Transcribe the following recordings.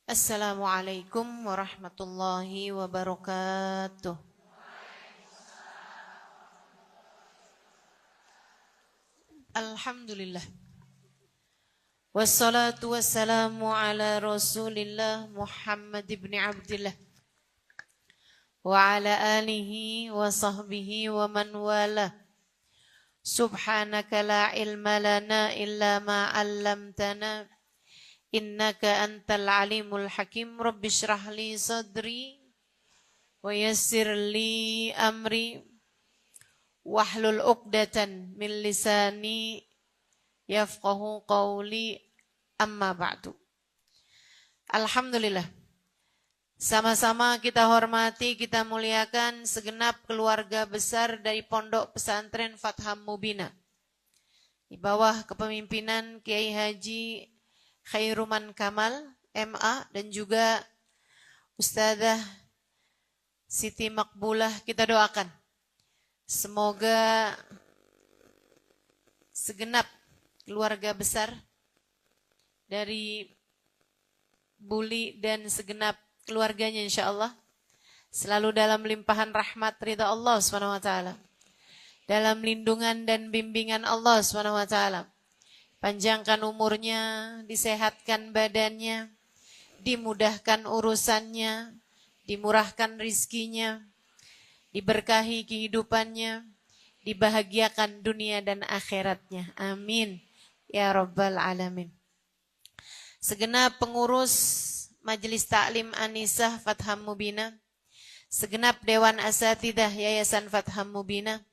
Assalamualaikum warahmatullahi wabarakatuh. Alhamdulillah. Wassalatu wassalamu ala Rasulillah Muhammad ibn Abdillah wa ala alihi wa sahbihi wa man wala. Subhanaka la ilma lana illa ma 'allamtana. Innaka antal alimul hakim. Rabbi shrah li sadri wa yassir li amri wahlul 'uqdatan min lisani yafqahu qawli, amma ba'du. Alhamdulillah. Sama-sama kita hormati, kita muliakan segenap keluarga besar dari Pondok Pesantren Fatham Mubina di bawah kepemimpinan Kiai Haji Khairuman Kamal MA dan juga Ustazah Siti Makbulah. Kita doakan semoga segenap keluarga besar dari Buli dan segenap keluarganya insyaallah selalu dalam limpahan rahmat ridha Allah SWT, dalam lindungan dan bimbingan Allah SWT. Panjangkan umurnya, disehatkan badannya, dimudahkan urusannya, dimurahkan rizkinya, diberkahi kehidupannya, dibahagiakan dunia dan akhiratnya. Amin ya rabbal alamin. Segenap pengurus Majelis Ta'lim Anisah Fatham Mubina, segenap Dewan Asatidah Yayasan Fatham Mubina,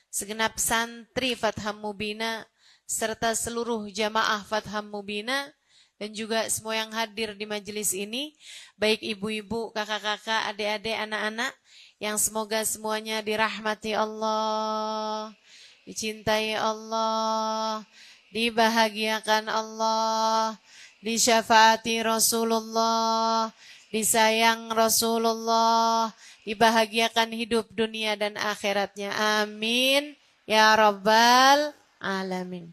segenap santri Fatham Mubina, serta seluruh jamaah Fatham Mubina, dan juga semua yang hadir di majelis ini, baik ibu-ibu, kakak-kakak, adik-adik, anak-anak, yang semoga semuanya dirahmati Allah, dicintai Allah, dibahagiakan Allah, disyafaati Rasulullah, disayang Rasulullah, dibahagiakan hidup dunia dan akhiratnya. Amin ya rabbal alamin.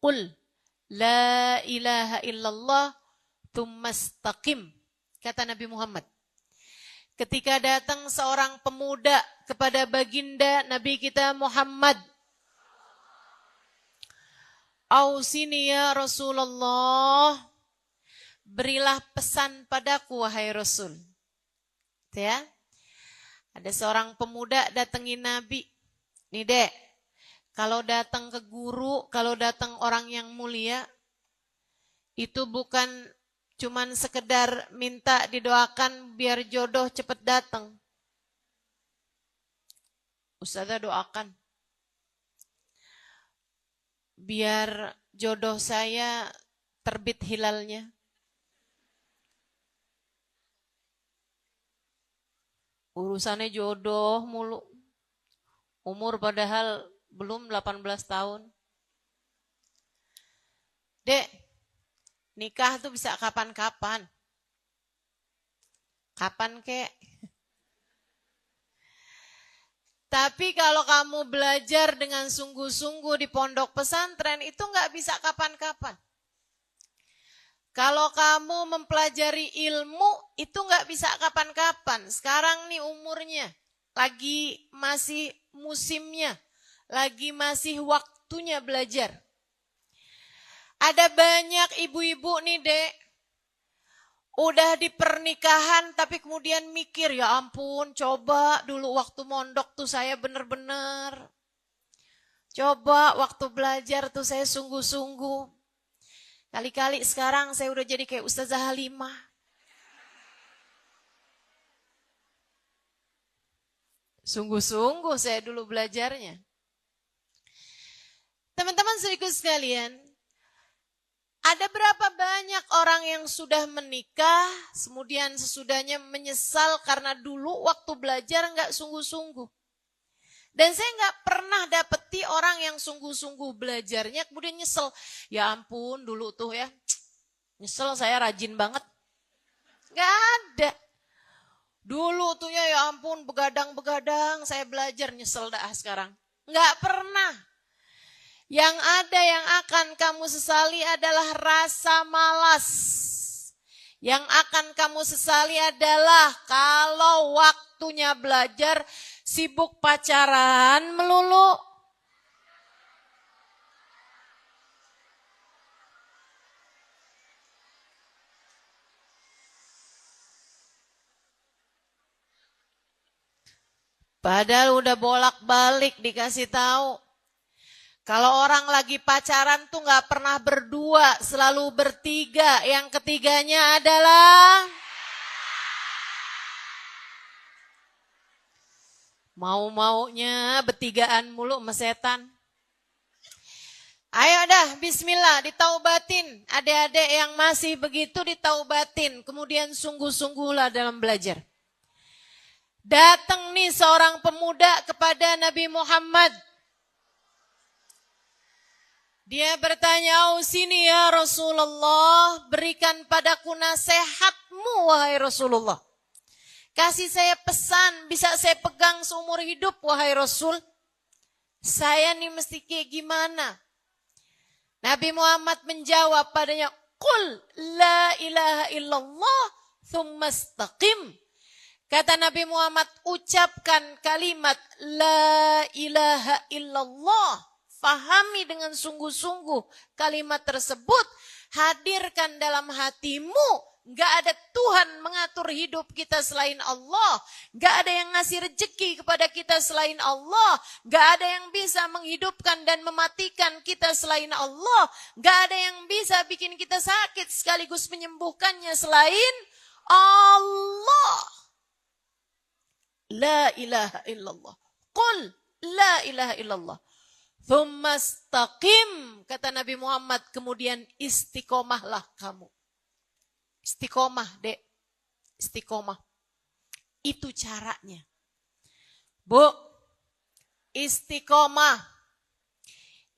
Qul la ilaha illallah tsumastaqim, kata Nabi Muhammad. Ketika datang seorang pemuda kepada baginda Nabi kita Muhammad, "Ausini ya Rasulullah, berilah pesan padaku wahai Rasul." Ya. Ada seorang pemuda datengin Nabi. Nih Dek, kalau datang ke guru, kalau datang orang yang mulia, itu bukan cuman sekedar minta didoakan biar jodoh cepet datang. Ustazah doakan, biar jodoh saya terbit hilalnya. Urusannya jodoh mulu. Umur padahal belum 18 tahun. Dek, nikah tuh bisa kapan-kapan. Kapan kek? Tapi kalau kamu belajar dengan sungguh-sungguh di pondok pesantren, itu nggak bisa kapan-kapan. Kalau kamu mempelajari ilmu, itu nggak bisa kapan-kapan. Sekarang nih umurnya, lagi masih musimnya, lagi masih waktunya belajar. Ada banyak ibu-ibu nih Dek, udah di pernikahan tapi kemudian mikir, ya ampun, coba dulu waktu mondok tuh saya bener-bener. Coba waktu belajar tuh saya sungguh-sungguh. Kali-kali sekarang saya udah jadi kayak Ustazah Halimah. Sungguh-sungguh saya dulu belajarnya. Teman-teman sedikit sekalian, ada berapa banyak orang yang sudah menikah, kemudian sesudahnya menyesal karena dulu waktu belajar nggak sungguh-sungguh. Dan saya nggak pernah dapeti orang yang sungguh-sungguh belajarnya kemudian nyesel. Ya ampun dulu tuh ya, nyesel saya rajin banget. Nggak ada. Dulu tuh ya ampun begadang-begadang saya belajar, nyesel dah sekarang. Nggak pernah. Yang ada yang akan kamu sesali adalah rasa malas. Yang akan kamu sesali adalah kalau waktunya belajar sibuk pacaran melulu. Padahal udah bolak-balik dikasih tahu. Kalau orang lagi pacaran tuh gak pernah berdua, selalu bertiga. Yang ketiganya adalah mau-maunya bertigaan mulu sama setan. Ayo dah, bismillah, ditaubatin. Adik-adik yang masih begitu ditaubatin. Kemudian sungguh-sungguhlah dalam belajar. Datang nih seorang pemuda kepada Nabi Muhammad. Dia bertanya, "Ausini ya Rasulullah, berikan padaku nasihatmu wahai Rasulullah. Kasih saya pesan, bisa saya pegang seumur hidup wahai Rasul. Saya nih mesti kayak gimana?" Nabi Muhammad menjawab padanya, "Qul la ilaha illallah thumma istaqim." Kata Nabi Muhammad, ucapkan kalimat la ilaha illallah. Fahami dengan sungguh-sungguh kalimat tersebut. Hadirkan dalam hatimu. Gak ada Tuhan mengatur hidup kita selain Allah. Gak ada yang ngasih rezeki kepada kita selain Allah. Gak ada yang bisa menghidupkan dan mematikan kita selain Allah. Gak ada yang bisa bikin kita sakit sekaligus menyembuhkannya selain Allah. La ilaha illallah. Qul la ilaha illallah. Thumma istaqim. Kata Nabi Muhammad, kemudian istiqomahlah kamu. Istiqomah, dek. Istiqomah. Itu caranya. Bu, istiqomah.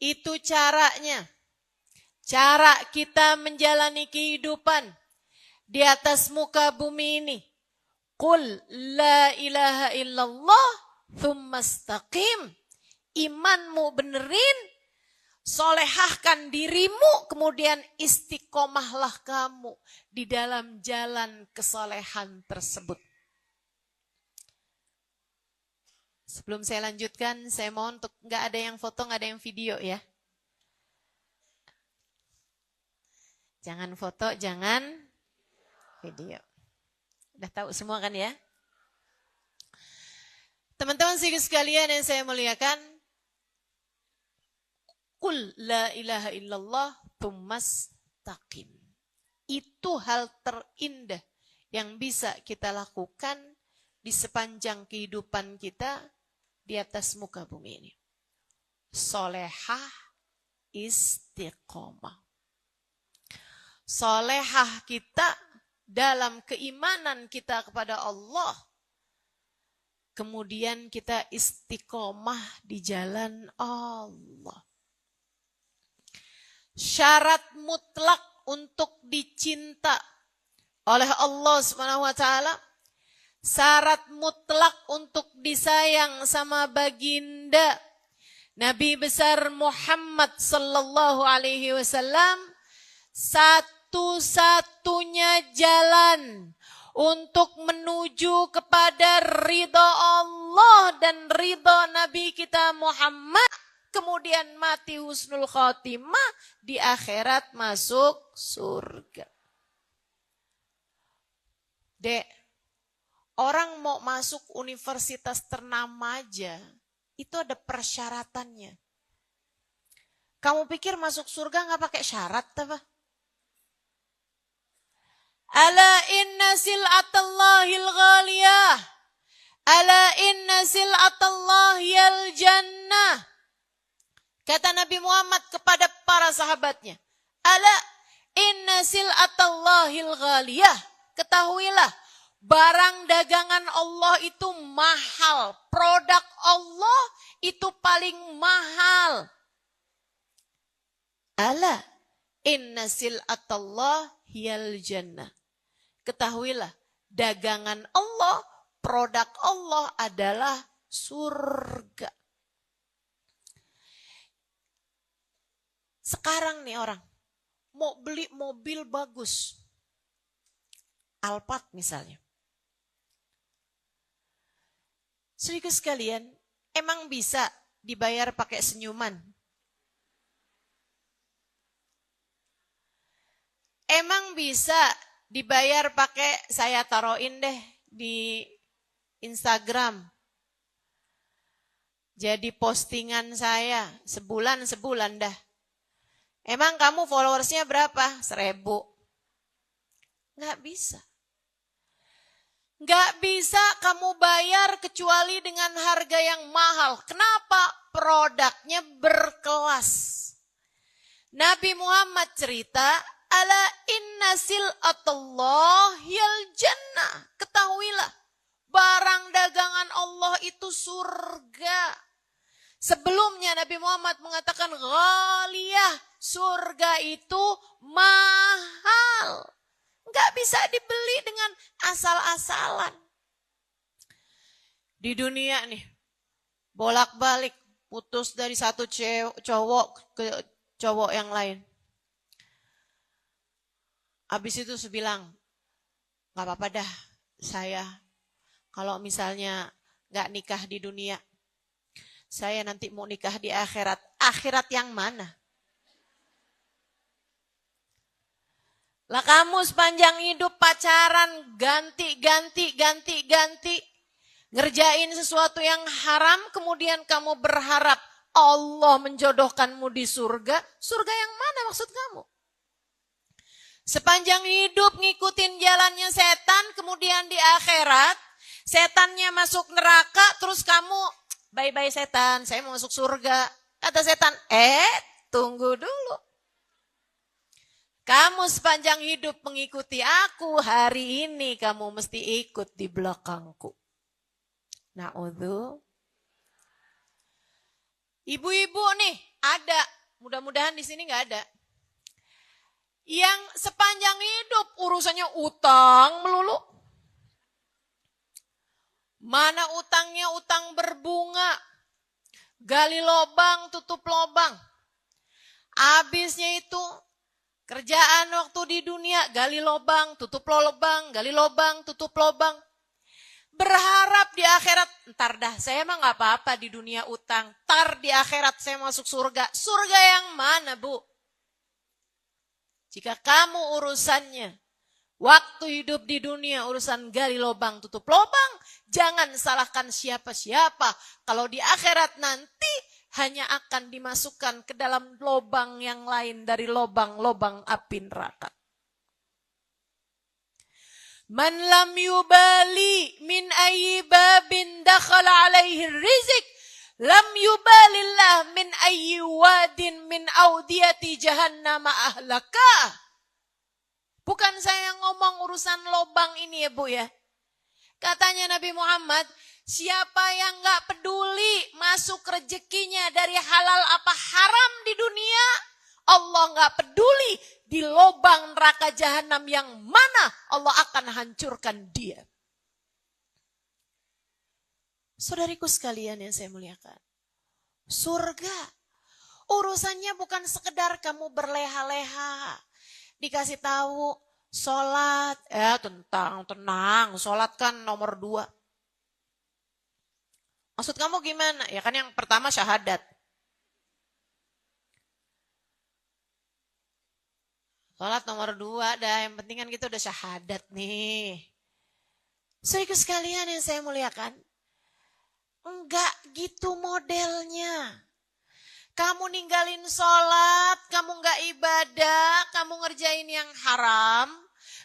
Itu caranya. Cara kita menjalani kehidupan di atas muka bumi ini. Qul la ilaha illallah thumma istaqim. Imanmu benerin, solehahkan dirimu, kemudian istiqomahlah kamu di dalam jalan kesolehan tersebut. Sebelum saya lanjutkan, saya mohon untuk nggak ada yang foto, nggak ada yang video ya. Jangan foto, jangan video. Udah tahu semua kan ya? Teman-teman sekalian yang saya muliakan, Qul la ilaha illallah tsumastaqim. Itu hal terindah yang bisa kita lakukan di sepanjang kehidupan kita di atas muka bumi ini. Solehah istiqomah. Solehah kita dalam keimanan kita kepada Allah. Kemudian kita istiqomah di jalan Allah. Syarat mutlak untuk dicinta oleh Allah Subhanahu wa taala, syarat mutlak untuk disayang sama baginda Nabi besar Muhammad sallallahu alaihi wasallam, satu-satunya jalan untuk menuju kepada ridha Allah dan ridha Nabi kita Muhammad, kemudian mati husnul khatimah, di akhirat masuk surga. Dek, orang mau masuk universitas ternama aja, itu ada persyaratannya. Kamu pikir masuk surga nggak pakai syarat apa? Ala inna sil'atallahil ghaliyah. Ala inna sil'atallahil jannah. Kata Nabi Muhammad kepada para sahabatnya. Ala inna sil'atallahil ghaliyah. Ketahuilah, barang dagangan Allah itu mahal. Produk Allah itu paling mahal. Ala inna sil'atallahil jannah. Ketahuilah, dagangan Allah, produk Allah adalah surga. Sekarang nih orang mau beli mobil bagus, Alphard misalnya. Saudara sekalian, emang bisa dibayar pakai senyuman? Emang bisa dibayar pakai saya taruhin deh di Instagram. Jadi postingan saya sebulan dah. Emang kamu followersnya berapa? 1000. Nggak bisa. Nggak bisa kamu bayar kecuali dengan harga yang mahal. Kenapa? Produknya berkelas. Nabi Muhammad cerita, ala inna sil'atallahil jannah. Ketahuilah, barang dagangan Allah itu surga. Sebelumnya Nabi Muhammad mengatakan ghaliyah, surga itu mahal. Nggak bisa dibeli dengan asal-asalan. Di dunia nih, bolak-balik, putus dari satu cowok ke cowok yang lain. Habis itu saya bilang, nggak apa-apa dah, saya kalau misalnya nggak nikah di dunia, saya nanti mau nikah di akhirat. Akhirat yang mana? Lah kamu sepanjang hidup pacaran, ganti. Ngerjain sesuatu yang haram, kemudian kamu berharap Allah menjodohkanmu di surga. Surga yang mana maksud kamu? Sepanjang hidup ngikutin jalannya setan, kemudian di akhirat, setannya masuk neraka, terus kamu, bye-bye setan, saya mau masuk surga. Kata setan, tunggu dulu. Kamu sepanjang hidup mengikuti aku, hari ini kamu mesti ikut di belakangku. Na'udzu. Ibu-ibu nih, ada. Mudah-mudahan di sini nggak ada. Yang sepanjang hidup urusannya utang melulu. Mana utangnya utang berbunga. Gali lobang, tutup lobang. Habisnya itu kerjaan waktu di dunia, gali lobang, tutup lobang, gali lobang, tutup lobang. Berharap di akhirat, ntar dah saya mah gak apa-apa di dunia utang. Ntar di akhirat saya masuk surga. Surga yang mana, Bu? Jika kamu urusannya, waktu hidup di dunia urusan gali lobang, tutup lobang, jangan salahkan siapa-siapa. Kalau di akhirat nanti hanya akan dimasukkan ke dalam lobang yang lain dari lobang-lobang api neraka. Man lam yubali min ayyi babin dakhala alaihi rizq, lam yubalillah min ayyi wadin min audiyati jahannam ahlaka. Bukan saya ngomong urusan lobang ini ya Bu ya. Katanya Nabi Muhammad, siapa yang gak peduli masuk rezekinya dari halal apa haram di dunia, Allah gak peduli di lubang neraka jahanam yang mana Allah akan hancurkan dia. Saudariku sekalian yang saya muliakan, surga urusannya bukan sekedar kamu berleha-leha, dikasih tahu sholat, tenang, sholat kan nomor 2. Maksud kamu gimana? Ya kan yang pertama syahadat. Sholat nomor 2 dah, yang penting kan kita udah syahadat nih. Saudara sekalian yang saya muliakan, enggak gitu modelnya. Kamu ninggalin sholat, kamu enggak ibadah, kamu ngerjain yang haram.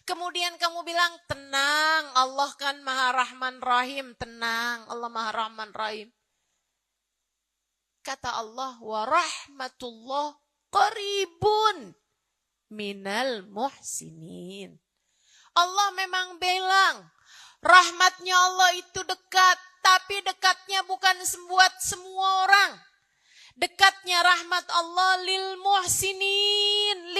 Kemudian kamu bilang, tenang, Allah kan Maha Rahman Rahim. Tenang, Allah Maha Rahman Rahim. Kata Allah, wa rahmatullah qaribun minal muhsinin. Allah memang bilang, rahmatnya Allah itu dekat. Tapi dekatnya bukan buat semua orang. Dekatnya rahmat Allah lil muhsinin.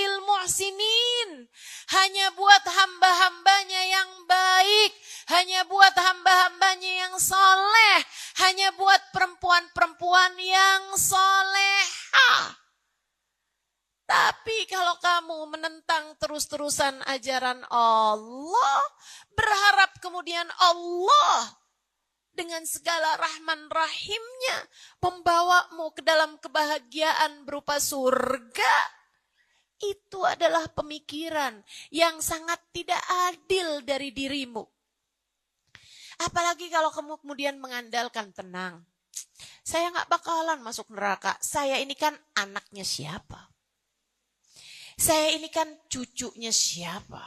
Hanya buat hamba-hambanya yang baik. Hanya buat hamba-hambanya yang soleh. Hanya buat perempuan-perempuan yang solehah. Tapi kalau kamu menentang terus-terusan ajaran Allah, berharap kemudian Allah dengan segala rahman rahimnya membawamu ke dalam kebahagiaan berupa surga, itu adalah pemikiran yang sangat tidak adil dari dirimu. Apalagi kalau kamu kemudian mengandalkan, tenang, saya gak bakalan masuk neraka, saya ini kan anaknya siapa? Saya ini kan cucunya siapa?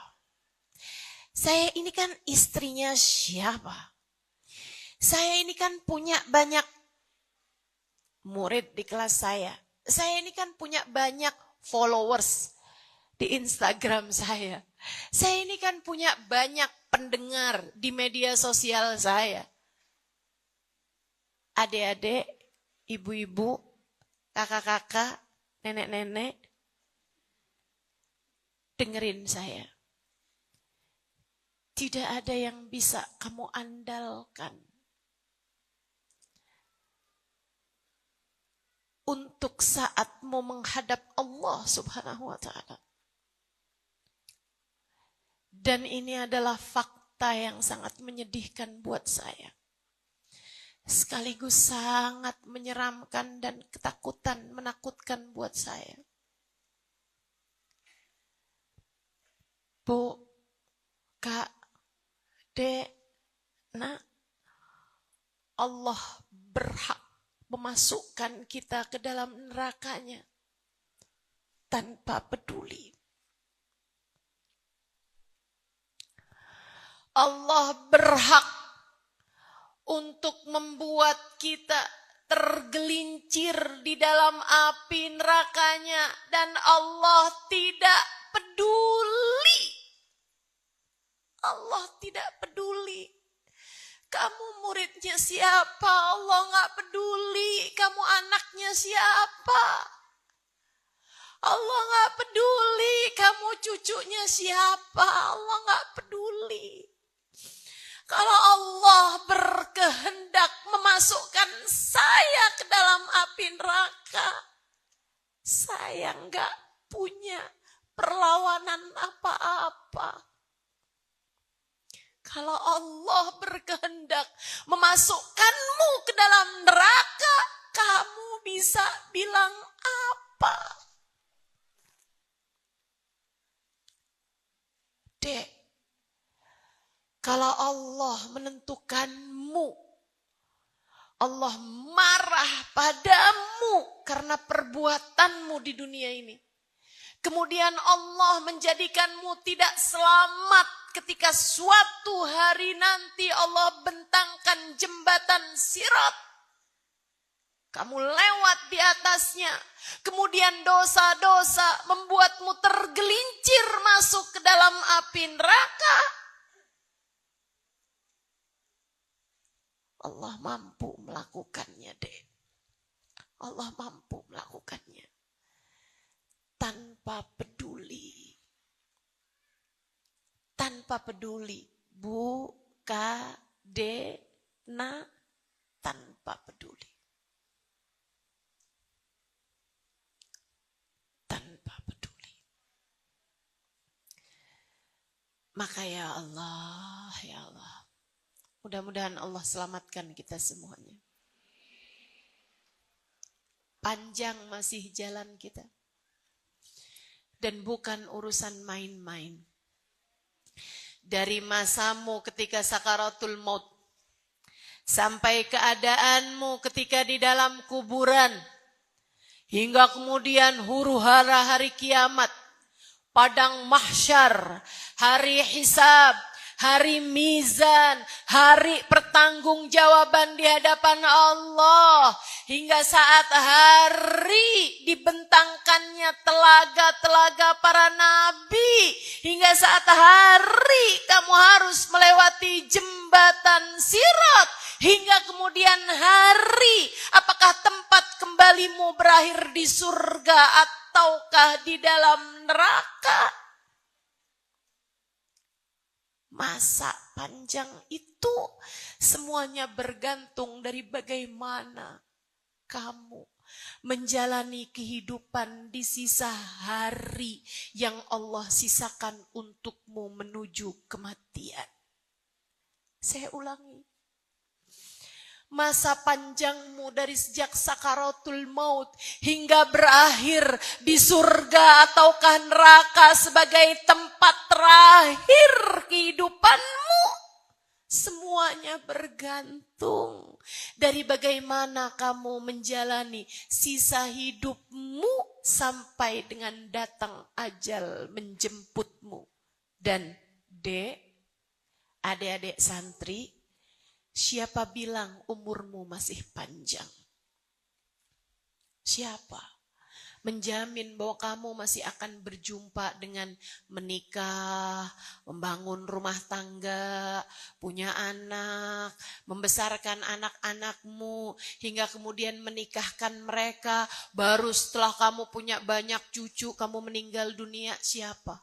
Saya ini kan istrinya siapa? Saya ini kan punya banyak murid di kelas saya. Saya ini kan punya banyak followers di Instagram saya. Saya ini kan punya banyak pendengar di media sosial saya. Adik-adik, ibu-ibu, kakak-kakak, nenek-nenek, dengerin saya. Tidak ada yang bisa kamu andalkan untuk saatmu menghadap Allah Subhanahu wa ta'ala. Dan ini adalah fakta yang sangat menyedihkan buat saya. Sekaligus sangat menyeramkan dan menakutkan buat saya. Bu, Kak, Dek, Nak, Allah berhak memasukkan kita ke dalam nerakanya tanpa peduli. Allah berhak untuk membuat kita tergelincir di dalam api nerakanya dan Allah tidak peduli. Allah tidak peduli. Kamu muridnya siapa? Allah gak peduli. Kamu anaknya siapa? Allah gak peduli. Kamu cucunya siapa? Allah gak peduli. Kalau Allah berkehendak memasukkan saya ke dalam api neraka, saya gak punya perlawanan apa-apa. Kalau Allah berkehendak memasukkanmu ke dalam neraka, kamu bisa bilang apa? Dek, kalau Allah menentukanmu, Allah marah padamu karena perbuatanmu di dunia ini. Kemudian Allah menjadikanmu tidak selamat ketika suatu hari nanti Allah bentangkan jembatan Sirat. Kamu lewat di atasnya. Kemudian dosa-dosa membuatmu tergelincir masuk ke dalam api neraka. Allah mampu melakukannya, Dek. Allah mampu melakukannya. Tanpa peduli. Tanpa peduli. Bu, Ka, De, Na. Tanpa peduli. Tanpa peduli. Maka ya Allah, ya Allah. Mudah-mudahan Allah selamatkan kita semuanya. Panjang masih jalan kita. Dan bukan urusan main-main. Dari masamu ketika sakaratul maut. Sampai keadaanmu ketika di dalam kuburan. Hingga kemudian huru-hara hari kiamat. Padang mahsyar. Hari hisab. Hari mizan, hari pertanggungjawaban di hadapan Allah. Hingga saat hari dibentangkannya telaga-telaga para nabi. Hingga saat hari kamu harus melewati jembatan Sirat. Hingga kemudian hari, apakah tempat kembalimu berakhir di surga ataukah di dalam neraka? Masa panjang itu semuanya bergantung dari bagaimana kamu menjalani kehidupan di sisa hari yang Allah sisakan untukmu menuju kematian. Saya ulangi. Masa panjangmu dari sejak sakaratul maut hingga berakhir di surga ataukah neraka sebagai tempat terakhir kehidupanmu, semuanya bergantung dari bagaimana kamu menjalani sisa hidupmu sampai dengan datang ajal menjemputmu. Dan adik-adik santri, siapa bilang umurmu masih panjang? Siapa menjamin bahwa kamu masih akan berjumpa dengan menikah, membangun rumah tangga, punya anak, membesarkan anak-anakmu, hingga kemudian menikahkan mereka, baru setelah kamu punya banyak cucu, kamu meninggal dunia? Siapa?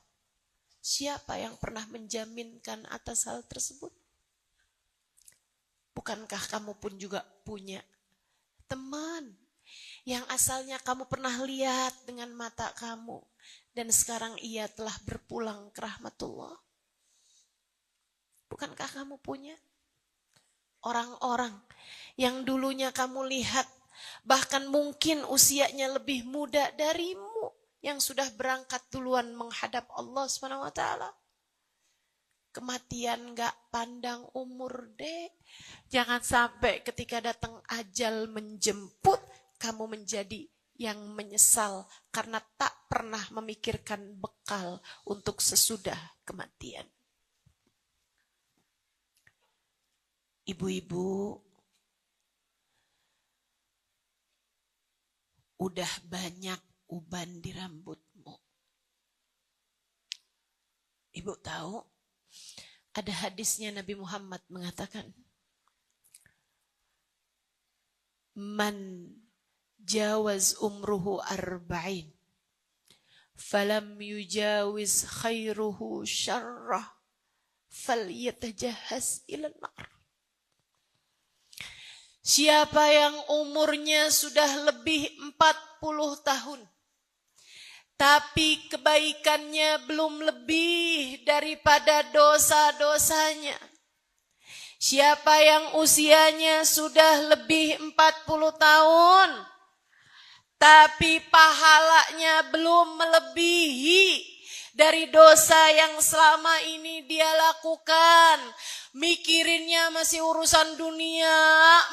Siapa yang pernah menjaminkan atas hal tersebut? Bukankah kamu pun juga punya teman yang asalnya kamu pernah lihat dengan mata kamu dan sekarang ia telah berpulang ke rahmatullah? Bukankah kamu punya orang-orang yang dulunya kamu lihat bahkan mungkin usianya lebih muda darimu yang sudah berangkat duluan menghadap Allah SWT? Kematian gak pandang umur, Dek. Jangan sampai ketika datang ajal menjemput, kamu menjadi yang menyesal karena tak pernah memikirkan bekal untuk sesudah kematian. Ibu-ibu, udah banyak uban di rambutmu. Ibu tahu, ada hadisnya Nabi Muhammad mengatakan, Man jawaz umruhu arba'in falam yujawiz khairuhu syarrah falyatajahaz ilan nar. Siapa yang umurnya sudah lebih 40 tahun tapi kebaikannya belum lebih daripada dosa-dosanya. Siapa yang usianya sudah lebih 40 tahun tapi pahalanya belum melebihi dari dosa yang selama ini dia lakukan. Mikirinnya masih urusan dunia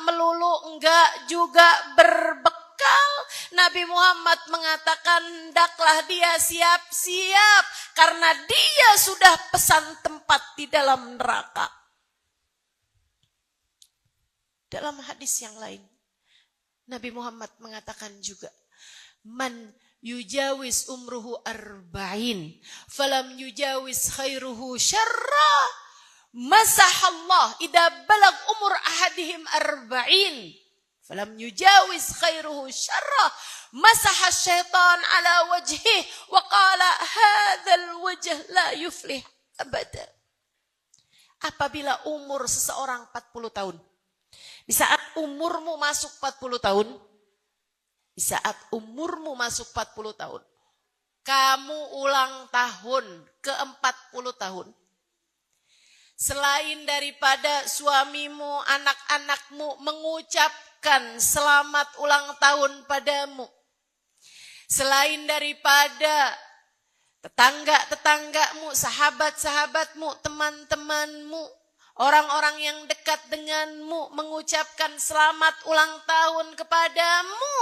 melulu, enggak juga berbekal. Nabi Muhammad mengatakan, hendaklah dia siap-siap karena dia sudah pesan tempat di dalam neraka. Dalam hadis yang lain, Nabi Muhammad mengatakan juga, Man yujawiz umruhu arba'in falam yujawiz khairuhu syarra masahallah idha balag umur ahadihim arba'in falam yujawiz khairuhu syarra masaha syaitan ala wajhih wa qala hadzal wajh la yuflih abada. Apabila umur seseorang 40 tahun, di saat umurmu masuk 40 tahun, di saat umurmu masuk 40 tahun, kamu ulang tahun ke-40 tahun. Selain daripada suamimu, anak-anakmu mengucapkan selamat ulang tahun padamu, selain daripada tetangga-tetanggamu, sahabat-sahabatmu, teman-temanmu, orang-orang yang dekat denganmu mengucapkan selamat ulang tahun kepadamu,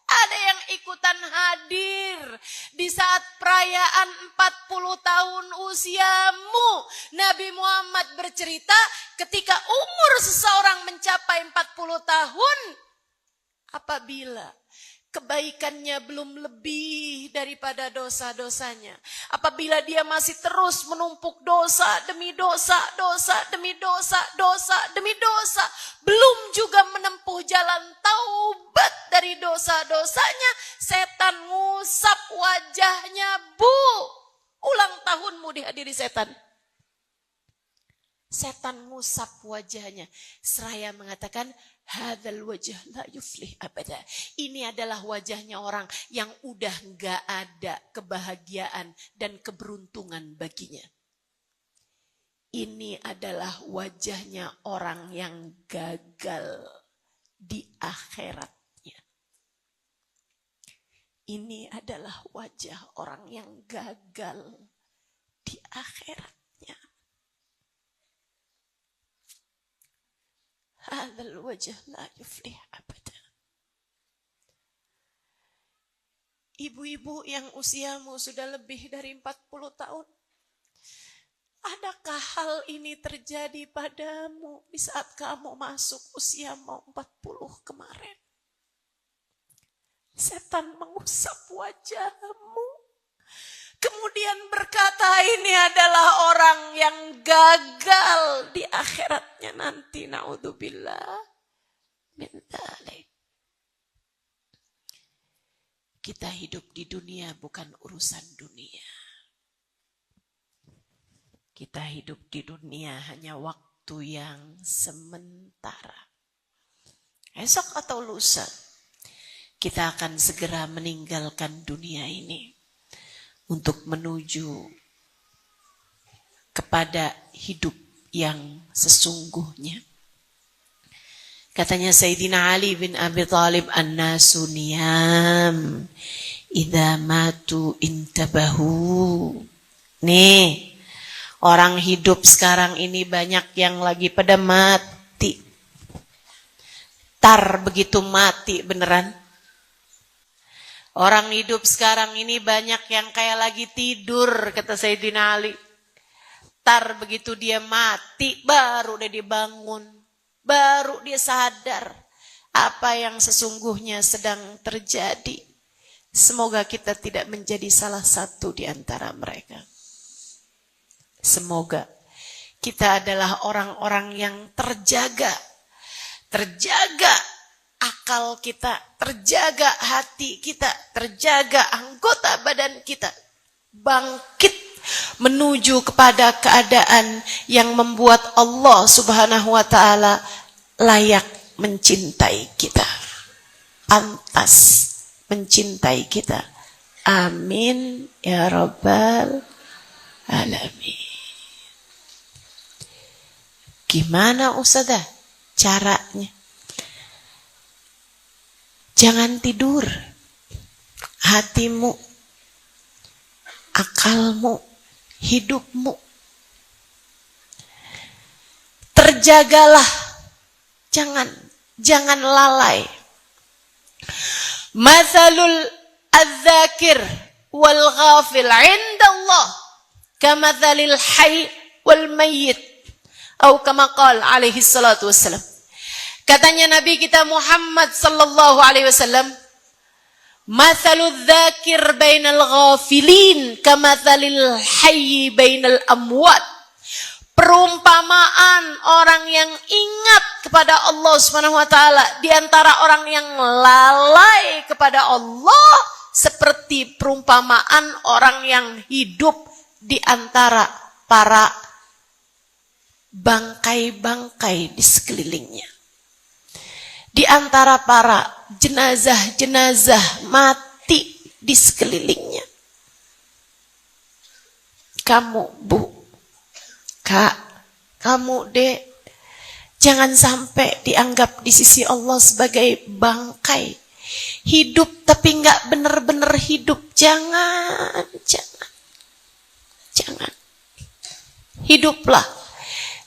ada yang ikutan hadir di saat perayaan 40 tahun usiamu. Nabi Muhammad bercerita, ketika umur seseorang mencapai 40 tahun, apabila kebaikannya belum lebih daripada dosa-dosanya, apabila dia masih terus menumpuk dosa demi dosa, dosa demi dosa, dosa demi dosa, belum juga menempuh jalan taubat dari dosa-dosanya, setan ngusap wajahnya. Bu, ulang tahunmu dihadiri setan. Setan ngusap wajahnya. Seraya mengatakan, hadzal wajah la yuflih abada. Ini adalah wajahnya orang yang udah gak ada kebahagiaan dan keberuntungan baginya. Ini adalah wajahnya orang yang gagal di akhiratnya. Ini adalah wajah orang yang gagal di akhiratnya. Hadzal wajh la yuflih abada. Ibu-ibu yang usiamu sudah lebih dari 40 tahun. Adakah hal ini terjadi padamu di saat kamu masuk usia mau 40 kemarin? Setan mengusap wajahmu. Kemudian berkata, ini adalah orang yang gagal di akhiratnya nanti. Na'udzubillah min dzalik. Kita hidup di dunia bukan urusan dunia. Kita hidup di dunia hanya waktu yang sementara. Esok atau lusa, kita akan segera meninggalkan dunia ini untuk menuju kepada hidup yang sesungguhnya. Katanya Sayyidina Ali bin Abi Thalib, an-nasu niyam idza matu intabahu. Nih, orang hidup sekarang ini banyak yang lagi pada mati. Tar begitu mati beneran. Orang hidup sekarang ini banyak yang kayak lagi tidur, kata Sayyidina Ali. Tar begitu dia mati, baru dia dibangun. Baru dia sadar apa yang sesungguhnya sedang terjadi. Semoga kita tidak menjadi salah satu di antara mereka. Semoga kita adalah orang-orang yang terjaga. Terjaga akal kita, terjaga hati kita, terjaga anggota badan kita. Bangkit menuju kepada keadaan yang membuat Allah Subhanahu wa ta'ala layak mencintai kita. Pantas mencintai kita. Amin ya rabbal alamin. Gimana Ustazah caranya? Jangan tidur. Hatimu, akalmu, hidupmu. Terjagalah. Jangan lalai. Mathalul adzakir wal ghafil 'inda Allah kamathalil hayy wal mayyit. Atau kama qala alaihi salatu wassalam. Katanya Nabi kita Muhammad sallallahu alaihi wasallam, mathalul dzakir bainal ghafilin kamathalil hayy bainal amwat. Perumpamaan orang yang ingat kepada Allah Subhanahu wa taala di antara orang yang lalai kepada Allah seperti perumpamaan orang yang hidup di antara para bangkai-bangkai di sekelilingnya. Di antara para jenazah-jenazah mati di sekelilingnya. Kamu, Bu, Kak, kamu, Dek, jangan sampai dianggap di sisi Allah sebagai bangkai. Hidup tapi nggak benar-benar hidup. Jangan. Hiduplah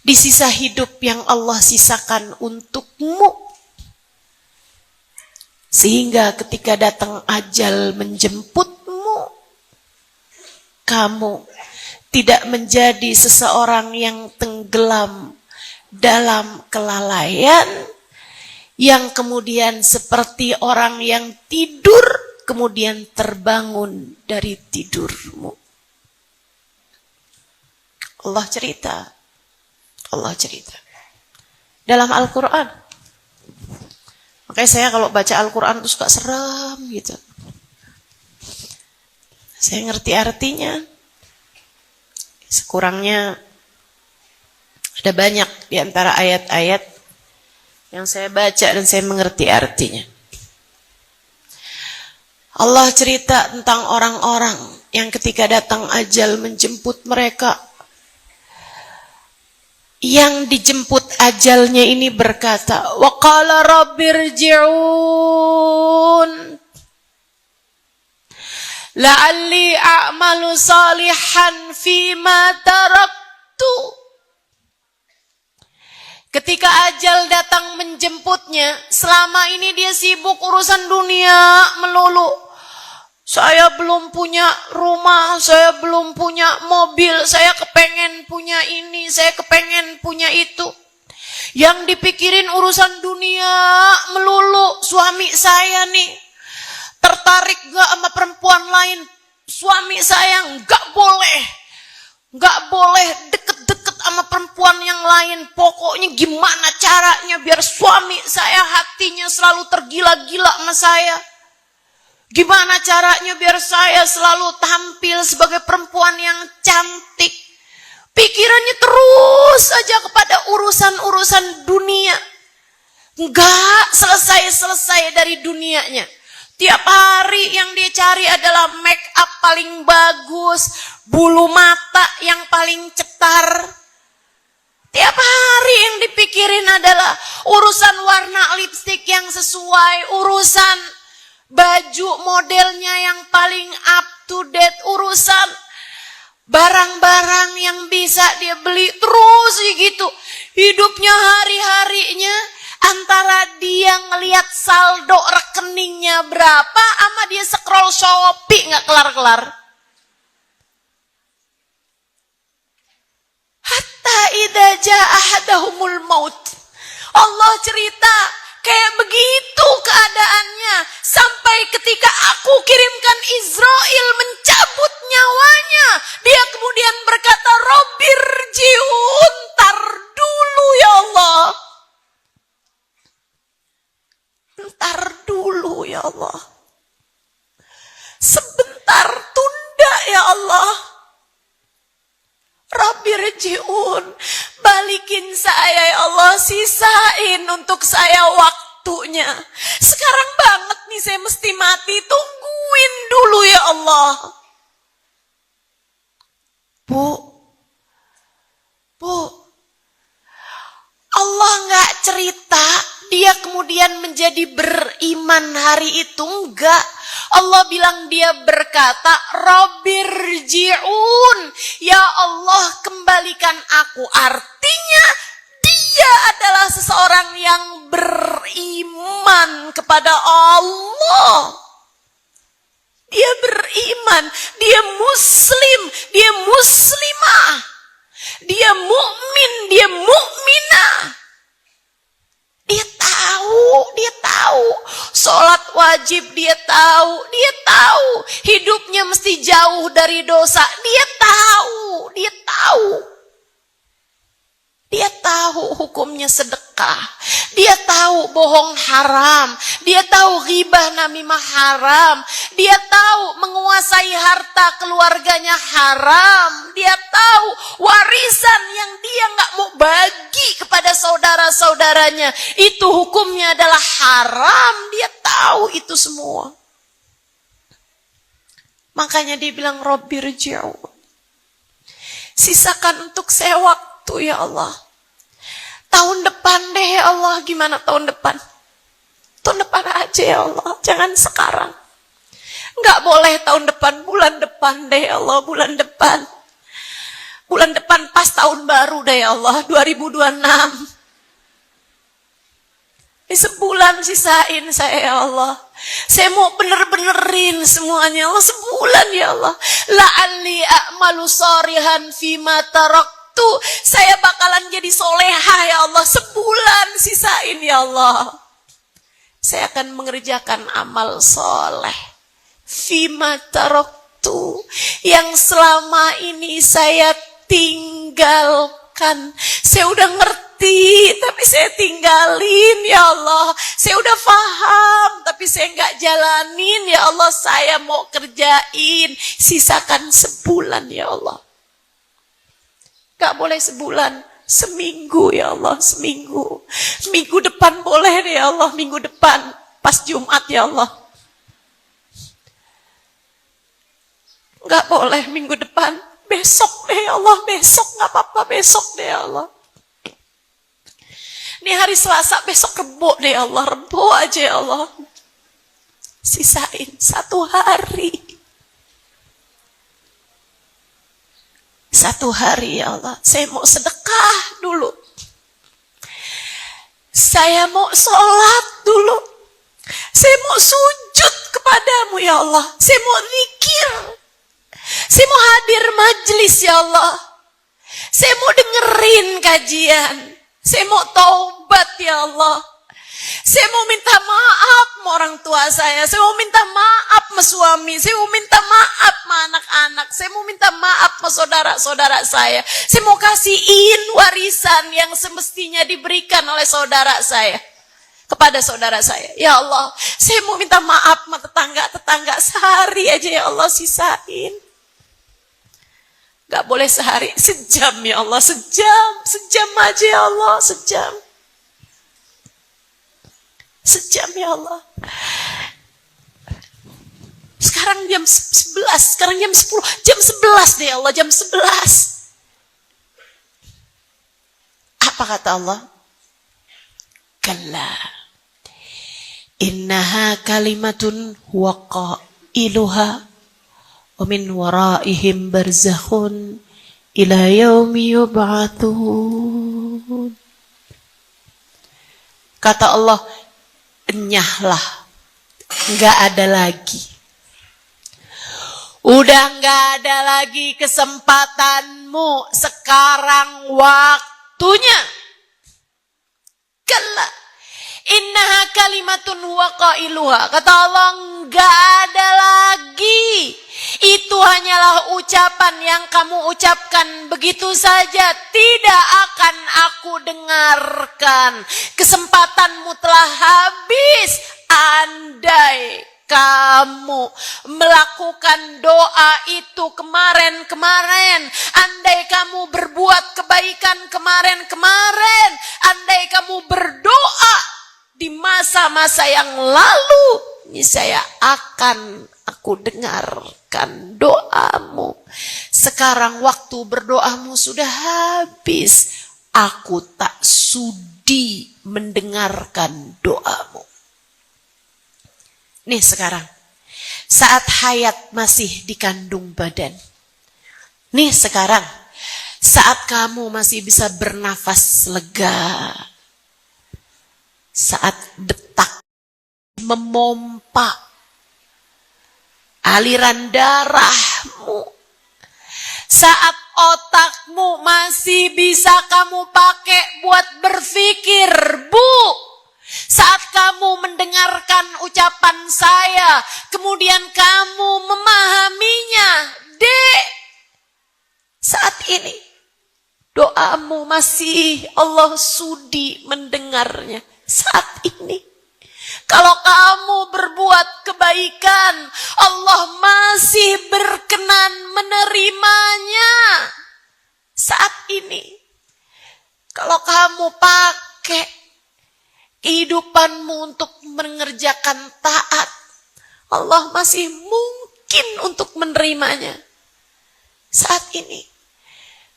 di sisa hidup yang Allah sisakan untukmu. Sehingga ketika datang ajal menjemputmu, kamu tidak menjadi seseorang yang tenggelam dalam kelalaian, yang kemudian seperti orang yang tidur, kemudian terbangun dari tidurmu. Allah cerita dalam Al-Quran. Makanya saya kalau baca Al-Quran itu suka seram gitu. Saya ngerti artinya. Sekurangnya Ada banyak di antara ayat-ayat yang saya baca dan saya mengerti artinya. Allah cerita tentang orang-orang yang ketika datang ajal menjemput mereka, yang dijemput ajalnya ini berkata, wa qala rabbirji'un la'alli a'malu salihan fima taraktu. Ketika ajal datang menjemputnya, selama ini dia sibuk urusan dunia melulu. Saya belum punya rumah, saya belum punya mobil, saya kepengen punya ini, saya kepengen punya itu. Yang dipikirin urusan dunia melulu. Suami saya nih tertarik gak sama perempuan lain? Suami saya gak boleh deket-deket sama perempuan yang lain. Pokoknya gimana caranya biar suami saya hatinya selalu tergila-gila sama saya. Gimana caranya biar saya selalu tampil sebagai perempuan yang cantik. Pikirannya terus saja kepada urusan-urusan dunia. Enggak selesai-selesai dari dunianya. Tiap hari yang dia cari adalah make up paling bagus, bulu mata yang paling cetar. Tiap hari yang dipikirin adalah urusan warna lipstik yang sesuai, urusan baju modelnya yang paling up to date, urusan barang-barang yang bisa dia beli, terus gitu. Hidupnya hari-harinya antara dia ngelihat saldo rekeningnya berapa sama dia scroll Shopee nggak kelar-kelar. Hatta idza jaa ahadahumul maut. Allah cerita kayak begitu keadaannya sampai ketika aku kirimkan Israel mencabut nyawanya, dia kemudian berkata, Rabbirji'un, tar dulu ya Allah. Ntar dulu ya Allah. Sebentar, tunda ya Allah. Rabbirji'un, balikin saya ya Allah, sisain untuk saya waktunya. Sekarang banget nih saya mesti mati, tungguin dulu ya Allah. Bu, Allah nggak cerita dia kemudian menjadi beriman hari itu, enggak. Allah bilang dia berkata, Rabbirji'un, ya Allah kembalikan aku. Artinya dia adalah seseorang yang beriman kepada Allah. Dia beriman, dia muslim, dia muslimah, dia mukmin, dia mukminah. Dia tahu, sholat wajib dia tahu hidupnya mesti jauh dari dosa, dia tahu hukumnya sedekah, dia tahu bohong haram, dia tahu ghibah namimah haram, dia tahu menguasai harta keluarganya haram, dia tahu warisan yang dia nggak mau bagi kepada saudara-saudaranya itu hukumnya adalah haram, dia tahu itu semua. Makanya dia bilang Rabbirji'un, sisakan untuk saya waktu ya Allah. Tahun depan deh ya Allah. Gimana tahun depan? Tahun depan aja ya Allah, jangan sekarang. Enggak boleh tahun depan, bulan depan deh ya Allah, bulan depan. Bulan depan pas tahun baru deh ya Allah, 2026. Sebulan sisain saya ya Allah. Saya mau bener-benerin semuanya Allah, sebulan ya Allah. La'alli a'malu shalihan fima taraktu. Saya bakalan jadi solehah ya Allah, sebulan sisain ya Allah. Saya akan mengerjakan amal soleh fima taraktu, yang selama ini saya tinggalkan. Saya udah ngerti tapi saya tinggalin ya Allah. Saya udah paham tapi saya nggak jalanin ya Allah. Saya mau kerjain, sisakan sebulan ya Allah. Gak boleh sebulan, Seminggu ya Allah, seminggu. Minggu depan boleh deh ya Allah, minggu depan. Pas Jumat ya Allah. Enggak boleh minggu depan. Besok deh ya Allah, besok gak apa-apa, besok deh ya Allah. Ini hari Selasa, besok Rebo deh ya Allah, Rebo aja ya Allah. Sisain 1 hari. 1 hari ya Allah. Saya mau sedekah dulu. Saya mau sholat dulu. Saya mau sujud kepadamu ya Allah. Saya mau zikir. Saya mau hadir majelis ya Allah. Saya mau dengerin kajian. Saya mau taubat ya Allah. Saya mau minta maaf sama orang tua saya. Saya mau minta maaf sama suami. Saya mau minta maaf sama anak-anak. Saya mau minta maaf sama saudara-saudara saya. Saya mau kasihin warisan yang semestinya diberikan oleh saudara saya kepada saudara saya. Ya Allah, saya mau minta maaf sama tetangga-tetangga. Sehari aja ya Allah sisain. Gak boleh sehari, sejam ya Allah, sejam aja ya Allah, sejam ya Allah. Sekarang jam 11, sekarang jam 10, jam 11 deh ya Allah, jam 11. Apa kata Allah? Kalla innaha kalimatun huwa qailuha wa min waraihim barzakhun ila yaumi yub'atsun. Kata Allah, enyahlah, enggak ada lagi. Udah enggak ada lagi kesempatanmu, sekarang waktunya. Kalla innaha kalimatun huwa qailuha. Kata Allah, enggak ada lagi. Itu hanyalah ucapan yang kamu ucapkan begitu saja. Tidak akan aku dengarkan. Kesempatanmu telah habis. Andai kamu melakukan doa itu kemarin-kemarin, andai kamu berbuat kebaikan kemarin-kemarin, andai kamu berdoa di masa-masa yang lalu, niscaya akan aku dengarkan doamu. Sekarang waktu berdoamu sudah habis. Aku tak sudi mendengarkan doamu. Nih sekarang, saat hayat masih dikandung badan. Nih sekarang, saat kamu masih bisa bernafas lega. Saat detak memompa aliran darahmu. Saat otakmu masih bisa kamu pakai buat berpikir, Bu. Saat kamu mendengarkan ucapan saya, kemudian kamu memahaminya, Dek. Saat ini, doamu masih Allah sudi mendengarnya. Saat ini, kalau kamu berbuat kebaikan, Allah masih berkenan menerimanya. Saat ini, kalau kamu pakai kehidupanmu untuk mengerjakan taat, Allah masih mungkin untuk menerimanya. Saat ini,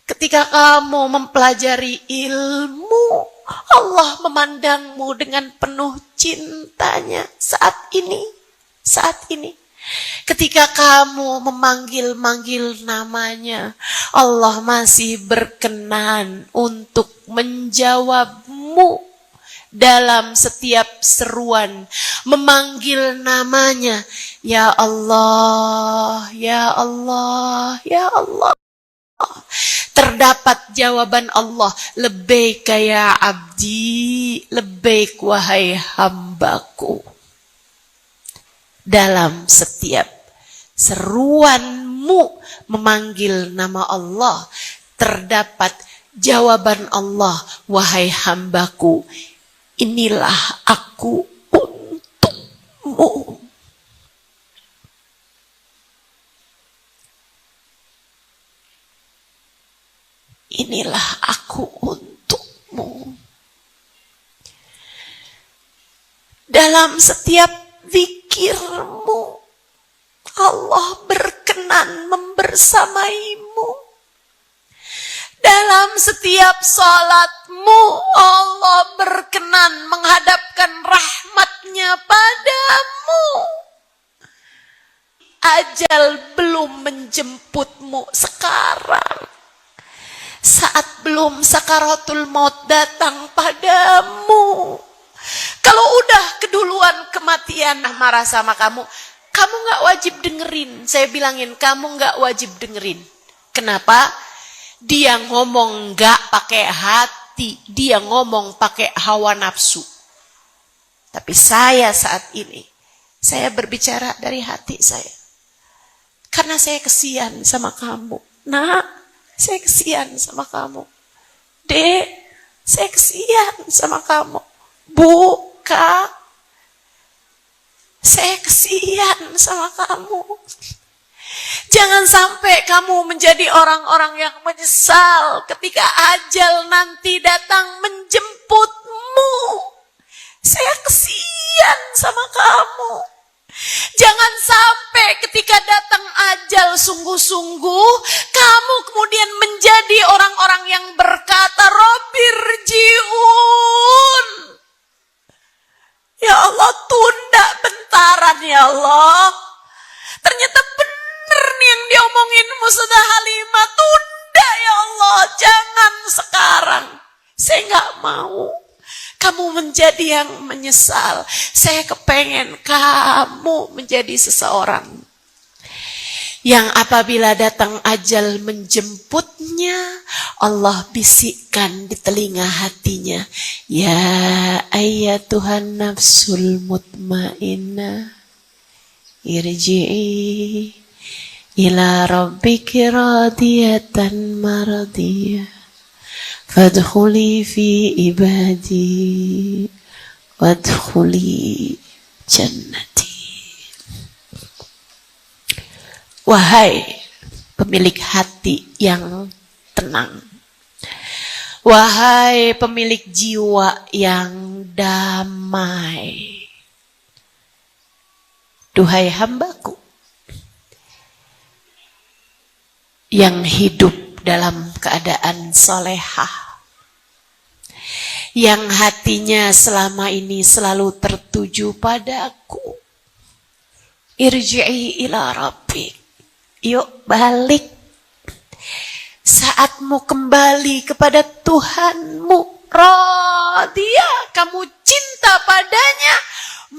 ketika kamu mempelajari ilmu, Allah memandangmu dengan penuh cintanya. Saat ini, ketika kamu memanggil-manggil namanya, Allah masih berkenan untuk menjawabmu. Dalam setiap seruan, memanggil namanya, Ya Allah, Ya Allah, Ya Allah. Terdapat jawaban Allah, Labbaik ya abdi, Labbaik wahai hambaku. Dalam setiap seruanmu memanggil nama Allah, terdapat jawaban Allah, wahai hambaku. Inilah aku untukmu. Inilah aku untukmu. dalam setiap zikirmu, Allah berkenan membersamaimu. Dalam setiap salatmu, Allah berkenan menghadapkan rahmatnya padamu. Ajal belum menjemputmu sekarang. Saat belum sakaratul maut datang padamu. Kalau udah keduluan kematian marah sama kamu gak wajib dengerin. Saya bilangin, kamu gak wajib dengerin. Kenapa? Dia ngomong gak pakai hati, dia ngomong pakai hawa nafsu. Tapi saya saat ini, saya berbicara dari hati saya. Karena saya kesian sama kamu. Nak, saya kesian sama kamu. Dek, saya kesian sama kamu. Bu, Kak, saya kesian sama kamu. Jangan sampai kamu menjadi orang-orang yang menyesal ketika ajal nanti datang menjemputmu. Saya kesian sama kamu. Jangan sampai ketika datang ajal sungguh-sungguh, kamu kemudian menjadi orang-orang yang berkata, Rabbirji'un. Ya Allah, tunda bentaran ya Allah. Ternyata benar nih yang diomongin Mustada Halimah, tunda ya Allah, jangan sekarang. Saya gak mau kamu menjadi yang menyesal. Saya kepengen kamu menjadi seseorang yang apabila datang ajal menjemputnya, Allah bisikkan di telinga hatinya, ya ayyatuhan nafsul mutmainnah, irji'i ila rabbiki radiyatan maradiyah, fadkhuli fi ibadi wadkhuli jannati. Wahai pemilik hati yang tenang, wahai pemilik jiwa yang damai, duhai hambaku yang hidup dalam keadaan solehah, yang hatinya selama ini selalu tertuju padaku, irji'i ila rabbik. Yuk balik. Saatmu kembali kepada Tuhanmu. Radiyah, kamu cinta padanya.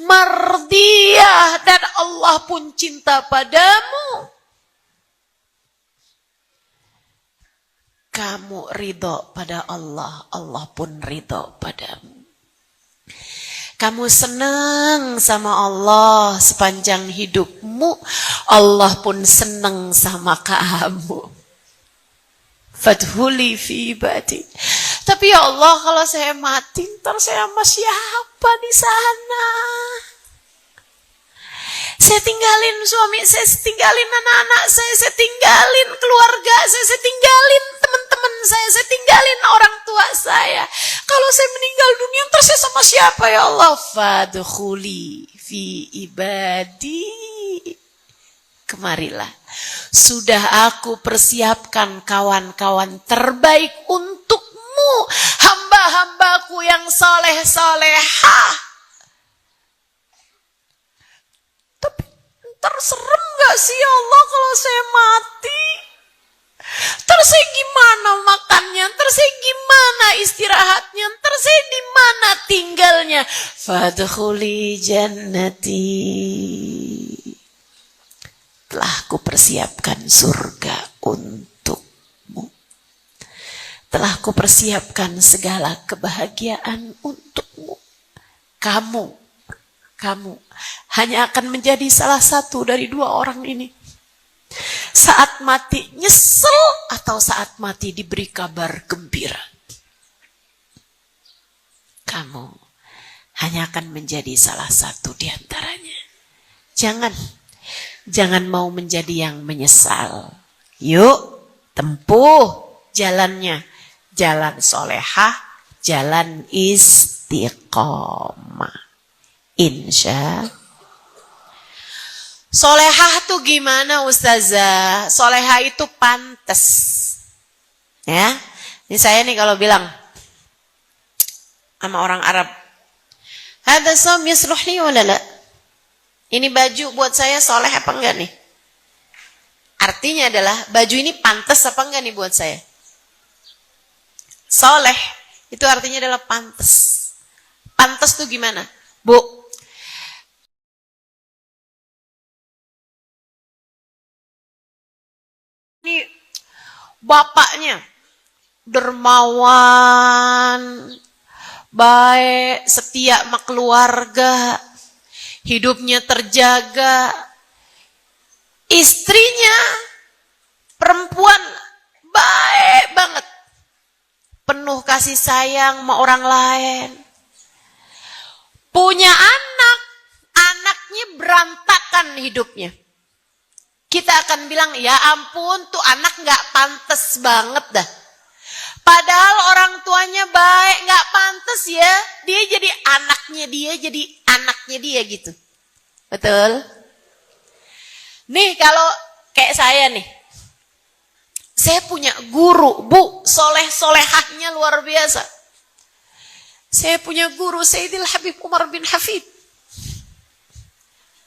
Mardiyah, dan Allah pun cinta padamu. Kamu ridho pada Allah, Allah pun ridho padamu. Kamu senang sama Allah sepanjang hidupmu, Allah pun senang sama kamu. Fadkhuli fi ibadi. Tapi ya Allah, kalau saya mati, ntar saya sama siapa di sana? Saya tinggalin suami, saya tinggalin anak-anak saya tinggalin keluarga saya tinggalin teman-teman saya tinggalin orang tua saya. Kalau saya meninggal dunia, ntar saya sama siapa ya Allah? Fadkhuli fi ibadi. Kemarilah. Sudah aku persiapkan kawan-kawan terbaik untukmu. Hamba-hambaku yang soleh-solehah. Tapi ntar serem gak sih ya Allah kalau saya mati? Ntar saya gimana makannya? Ntar saya gimana istirahatnya? Ntar saya di mana tinggalnya? Fadkhuli jannati. Telah ku persiapkan surga untukmu. Telah ku persiapkan segala kebahagiaan untukmu. Kamu hanya akan menjadi salah satu dari dua orang ini. Saat mati nyesel atau saat mati diberi kabar gembira. Kamu hanya akan menjadi salah satu di antaranya. Jangan mau menjadi yang menyesal. Yuk, tempuh jalannya. Jalan solehah, jalan istiqomah. Insya. Solehah tuh gimana Ustazah? Solehah itu pantas. Ya, ini saya nih kalau bilang sama orang Arab, hada som yasluh li wala la? Ini baju buat saya soleh apa enggak nih? Artinya adalah baju ini pantas apa enggak nih buat saya? Soleh itu artinya adalah pantas. Pantas tuh gimana? Bu, ini bapaknya dermawan, baik, setia sama keluarga, hidupnya terjaga. Istrinya perempuan baik banget, penuh kasih sayang sama orang lain. Punya anak, anaknya berantakan hidupnya. Kita akan bilang, ya ampun tuh anak gak pantas banget dah. Padahal orang tuanya baik, gak pantas ya. Dia jadi anaknya dia gitu. Betul? Nih kalau kayak saya nih. Saya punya guru, Bu, soleh-solehahnya luar biasa. Saya punya guru Sayyidil Habib Umar bin Hafid.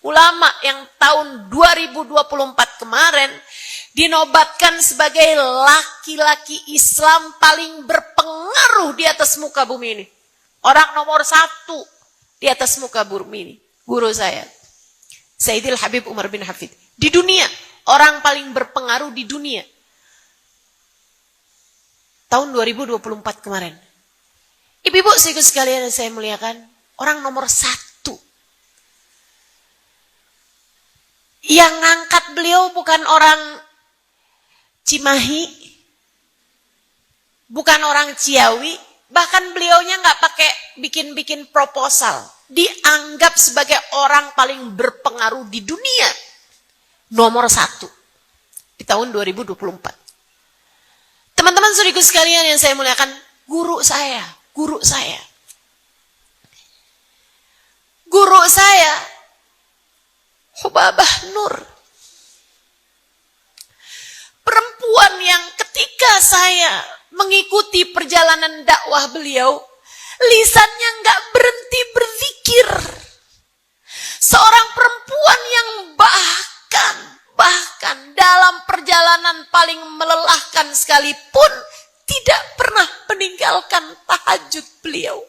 Ulama yang tahun 2024 kemarin dinobatkan sebagai laki-laki Islam paling berpengaruh di atas muka bumi ini. Orang nomor 1 di atas muka bumi ini. Guru saya. Sayyidil Habib Umar bin Hafid. Di dunia. Orang paling berpengaruh di dunia. Tahun 2024 kemarin. Ibu-ibu sekalian sekalian yang saya muliakan. Orang nomor 1. Yang ngangkat beliau bukan orang Cimahi, bukan orang Ciawi, bahkan beliaunya nggak pakai bikin-bikin proposal. Dianggap sebagai orang paling berpengaruh di dunia, nomor 1 di tahun 2024. Teman-teman saudaraku sekalian yang saya muliakan, guru saya, Guru saya, Hubabah Nur. Perempuan yang ketika saya mengikuti perjalanan dakwah beliau, lisannya nggak berhenti berzikir. Seorang perempuan yang bahkan dalam perjalanan paling melelahkan sekalipun tidak pernah meninggalkan tahajud beliau.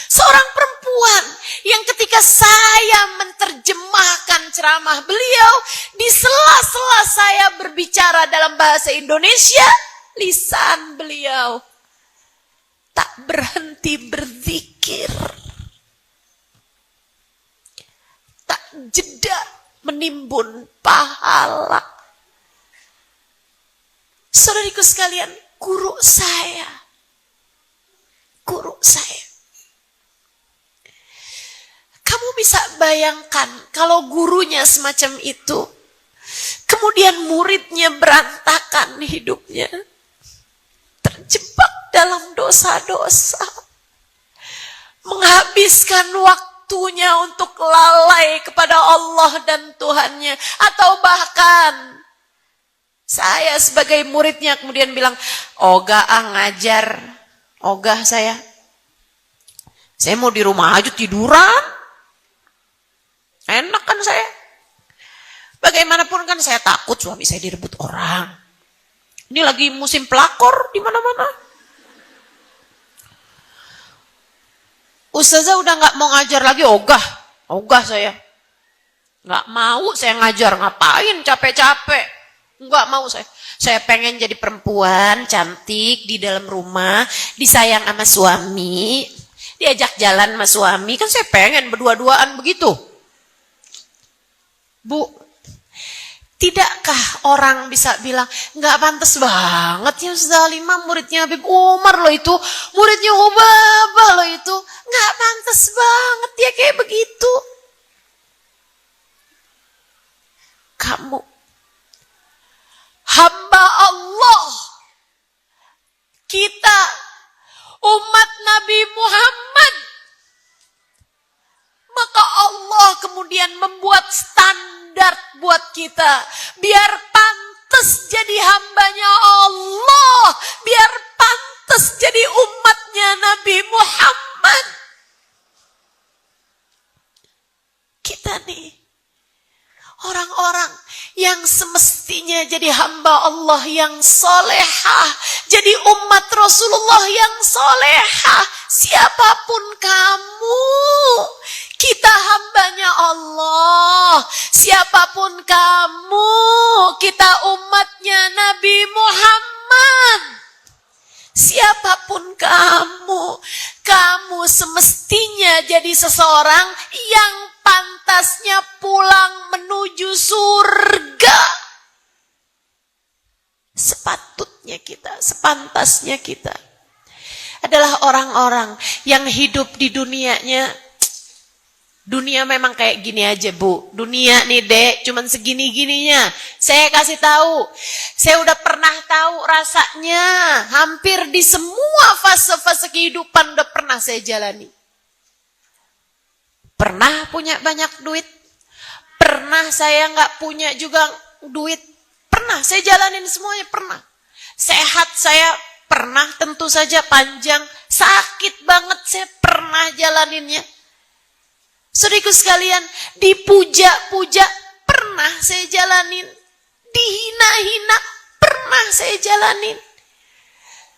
Seorang perempuan yang ketika saya menerjemahkan ceramah beliau, di sela-sela saya berbicara dalam bahasa Indonesia, lisan beliau tak berhenti berzikir. Tak jeda menimbun pahala. Saudariku sekalian, guru saya. Kamu bisa bayangkan kalau gurunya semacam itu, kemudian muridnya berantakan hidupnya, terjebak dalam dosa-dosa, menghabiskan waktunya untuk lalai kepada Allah dan Tuhannya, atau bahkan saya sebagai muridnya kemudian bilang, ogah ngajar, ogah saya mau di rumah aja tiduran. Enak kan saya. Bagaimanapun kan saya takut suami saya direbut orang. Ini lagi musim pelakor di mana-mana. Ustazah udah nggak mau ngajar lagi, ogah saya. Nggak mau saya ngajar, ngapain capek-capek. Nggak mau saya. Saya pengen jadi perempuan cantik di dalam rumah, disayang sama suami, diajak jalan sama suami. Kan saya pengen berdua-duaan begitu. Bu, tidakkah orang bisa bilang, nggak pantas banget ya Ustazah Halimah, muridnya Habib Umar loh itu, muridnya Hubabah loh itu, nggak pantas banget ya kayak begitu. Kamu hamba Allah, kita umat Nabi Muhammad, kemudian membuat standar buat kita. Biar pantas jadi hambanya Allah. Biar pantas jadi umatnya Nabi Muhammad. Kita nih, orang-orang yang semestinya jadi hamba Allah yang solehah. Jadi umat Rasulullah yang solehah. Siapapun kamu, kita hambanya Allah. Siapapun kamu, kita umatnya Nabi Muhammad. Siapapun kamu semestinya jadi seseorang yang pantasnya pulang menuju surga. Sepatutnya kita, sepantasnya kita adalah orang-orang yang hidup di dunianya. Dunia memang kayak gini aja, Bu. Dunia nih, Dek, cuman segini-gininya. Saya kasih tahu. Saya udah pernah tahu rasanya. Hampir di semua fase-fase kehidupan udah pernah saya jalani. Pernah punya banyak duit. Pernah saya nggak punya juga duit. Pernah, saya jalanin semuanya, pernah. Sehat saya pernah, tentu saja panjang. Sakit banget saya pernah jalaninnya. Saudaraku sekalian, dipuja-puja pernah saya jalanin. Dihina-hina pernah saya jalanin.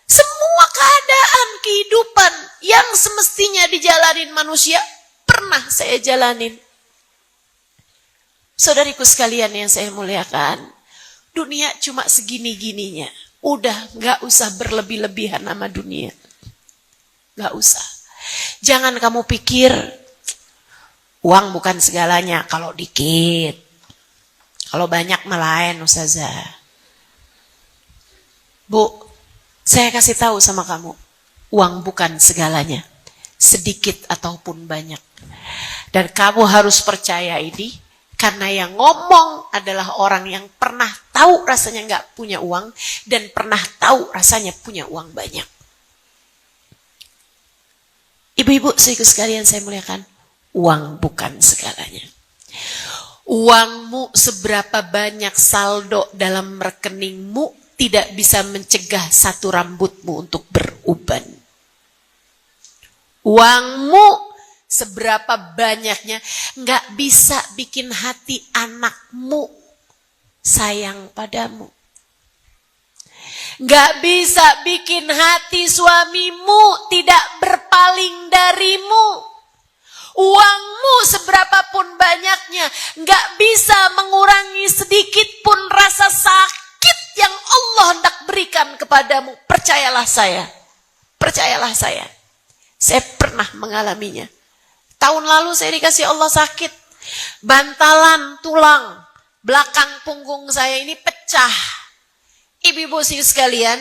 Semua keadaan kehidupan yang semestinya dijalanin manusia pernah saya jalanin. Saudariku sekalian yang saya muliakan, dunia cuma segini-gininya. Udah gak usah berlebih-lebihan sama dunia. Gak usah. Jangan kamu pikir uang bukan segalanya, kalau dikit. Kalau banyak melain, Ustazah. Bu, saya kasih tahu sama kamu, uang bukan segalanya. Sedikit ataupun banyak. Dan kamu harus percaya ini, karena yang ngomong adalah orang yang pernah tahu rasanya nggak punya uang, dan pernah tahu rasanya punya uang banyak. Ibu-ibu, saudaraku sekalian saya muliakan, uang bukan segalanya. Uangmu seberapa banyak saldo dalam rekeningmu tidak bisa mencegah satu rambutmu untuk beruban. Uangmu seberapa banyaknya nggak bisa bikin hati anakmu sayang padamu. Nggak bisa bikin hati suamimu tidak berpaling darimu. Uangmu seberapapun banyaknya nggak bisa mengurangi sedikit pun rasa sakit yang Allah hendak berikan kepadamu. Percayalah saya. Percayalah saya. Saya pernah mengalaminya. Tahun lalu saya dikasih Allah sakit. Bantalan tulang belakang punggung saya ini pecah. Ibu-ibu sekalian,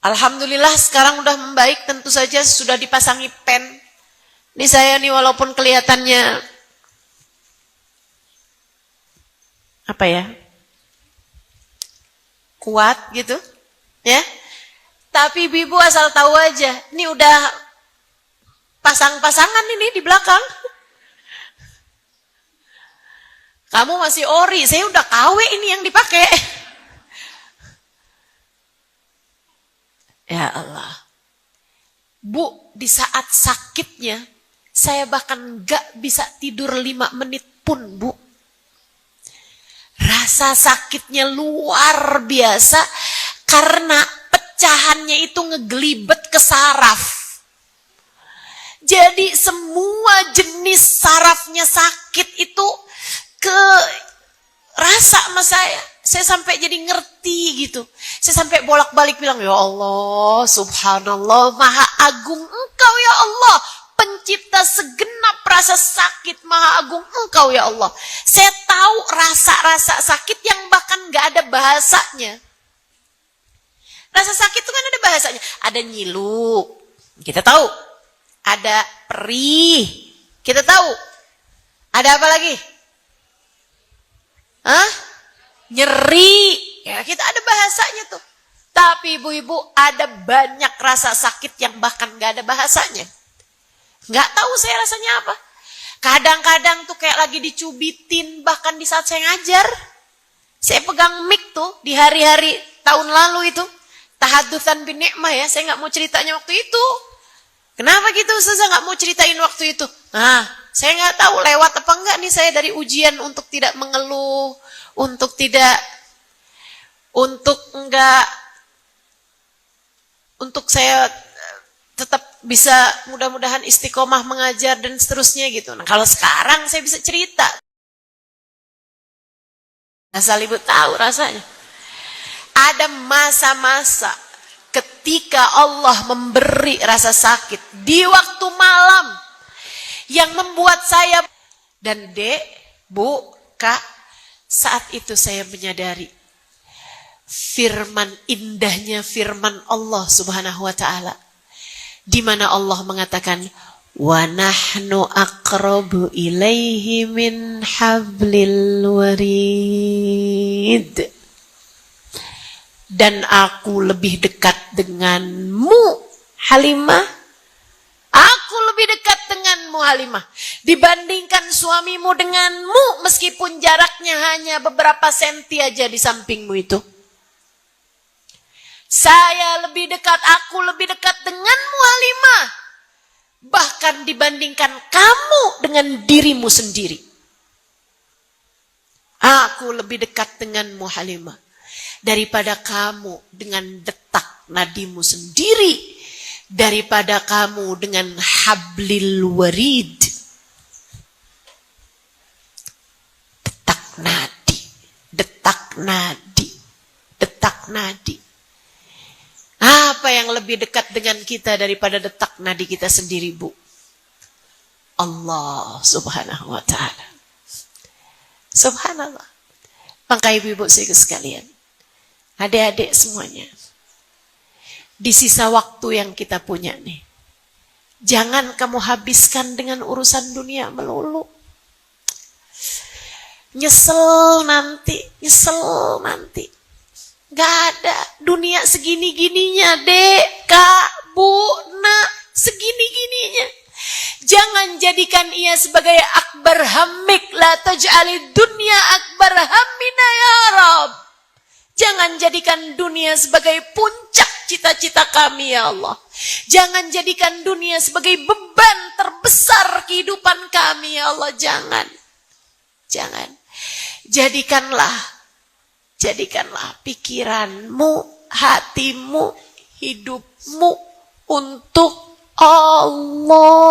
alhamdulillah sekarang udah membaik, tentu saja sudah dipasangi pen. Ini saya nih walaupun kelihatannya apa ya, kuat gitu ya, tapi ibu asal tahu aja, ini udah pasang-pasangan ini di belakang. Kamu masih ori, saya udah KW ini yang dipakai. Ya Allah. Bu, di saat sakitnya saya bahkan gak bisa tidur 5 menit pun, Bu. Rasa sakitnya luar biasa karena pecahannya itu ngegelibet ke saraf. Jadi semua jenis sarafnya sakit itu ke rasa sama saya. Saya sampai jadi ngerti gitu. Saya sampai bolak-balik bilang, ya Allah, subhanallah, maha agung engkau ya Allah. Pencipta segenap rasa sakit, maha agung engkau ya Allah. Saya tahu rasa-rasa sakit yang bahkan gak ada bahasanya. Rasa sakit itu kan ada bahasanya. Ada nyilu, kita tahu. Ada perih, kita tahu. Ada apa lagi? Hah? Nyeri, ya kita ada bahasanya tuh. Tapi ibu-ibu ada banyak rasa sakit yang bahkan gak ada bahasanya. Gak tahu saya rasanya apa. Kadang-kadang tuh kayak lagi dicubitin, bahkan di saat saya ngajar. Saya pegang mic tuh di hari-hari tahun lalu itu. Tahadutsan bin ni'mah ya, saya nggak mau ceritanya waktu itu. Kenapa gitu Ustazah nggak mau ceritain waktu itu? Nah, saya nggak tahu lewat apa enggak nih saya dari ujian untuk tidak mengeluh, untuk saya tetap bisa mudah-mudahan istiqomah mengajar dan seterusnya gitu. Nah, kalau sekarang saya bisa cerita. Asal ibu tahu rasanya. Ada masa-masa ketika Allah memberi rasa sakit di waktu malam yang membuat saya dan Dek, Bu, Kak, saat itu saya menyadari indahnya firman Allah Subhanahu wa taala di mana Allah mengatakan wa nahnu aqrabu ilaihi min hablil warid. Dan aku lebih dekat denganmu, Halimah. Aku lebih dekat denganmu, Halimah. Dibandingkan suamimu denganmu, meskipun jaraknya hanya beberapa senti aja di sampingmu itu. Saya lebih dekat, aku lebih dekat denganmu, Halimah. Bahkan dibandingkan kamu dengan dirimu sendiri. Aku lebih dekat denganmu, Halimah. Daripada kamu dengan detak nadimu sendiri, daripada kamu dengan hablil warid. Detak nadi, detak nadi, detak nadi. Apa yang lebih dekat dengan kita daripada detak nadi kita sendiri, Bu? Allah Subhanahu wa ta'ala. Subhanallah. Maka ibu-ibu sekalian, adik-adik semuanya, di sisa waktu yang kita punya nih, jangan kamu habiskan dengan urusan dunia melulu. Nyesel nanti. Gak ada dunia segini-gininya, Dek, Kak, Bu, Nak, segini-gininya. Jangan jadikan ia sebagai akbar hammik, la taj'alid dunya akbar hammina ya Rabb. Jangan jadikan dunia sebagai puncak cita-cita kami, ya Allah. Jangan jadikan dunia sebagai beban terbesar kehidupan kami, ya Allah. Jangan. Jadikanlah pikiranmu, hatimu, hidupmu untuk Allah.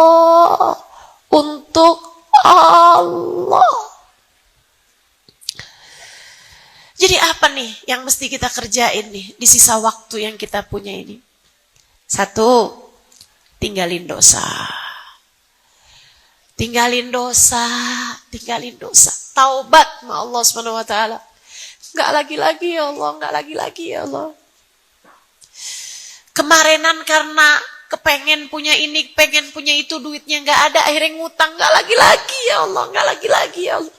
Untuk Allah. Jadi apa nih yang mesti kita kerjain nih di sisa waktu yang kita punya ini? 1, tinggalin dosa. Tinggalin dosa. Taubat sama Allah Subhanahu wa taala. Enggak lagi-lagi ya Allah, enggak lagi-lagi ya Allah. Kemarinan karena kepengen punya ini, pengen punya itu, duitnya enggak ada, akhirnya ngutang, enggak lagi-lagi ya Allah, enggak lagi-lagi ya Allah.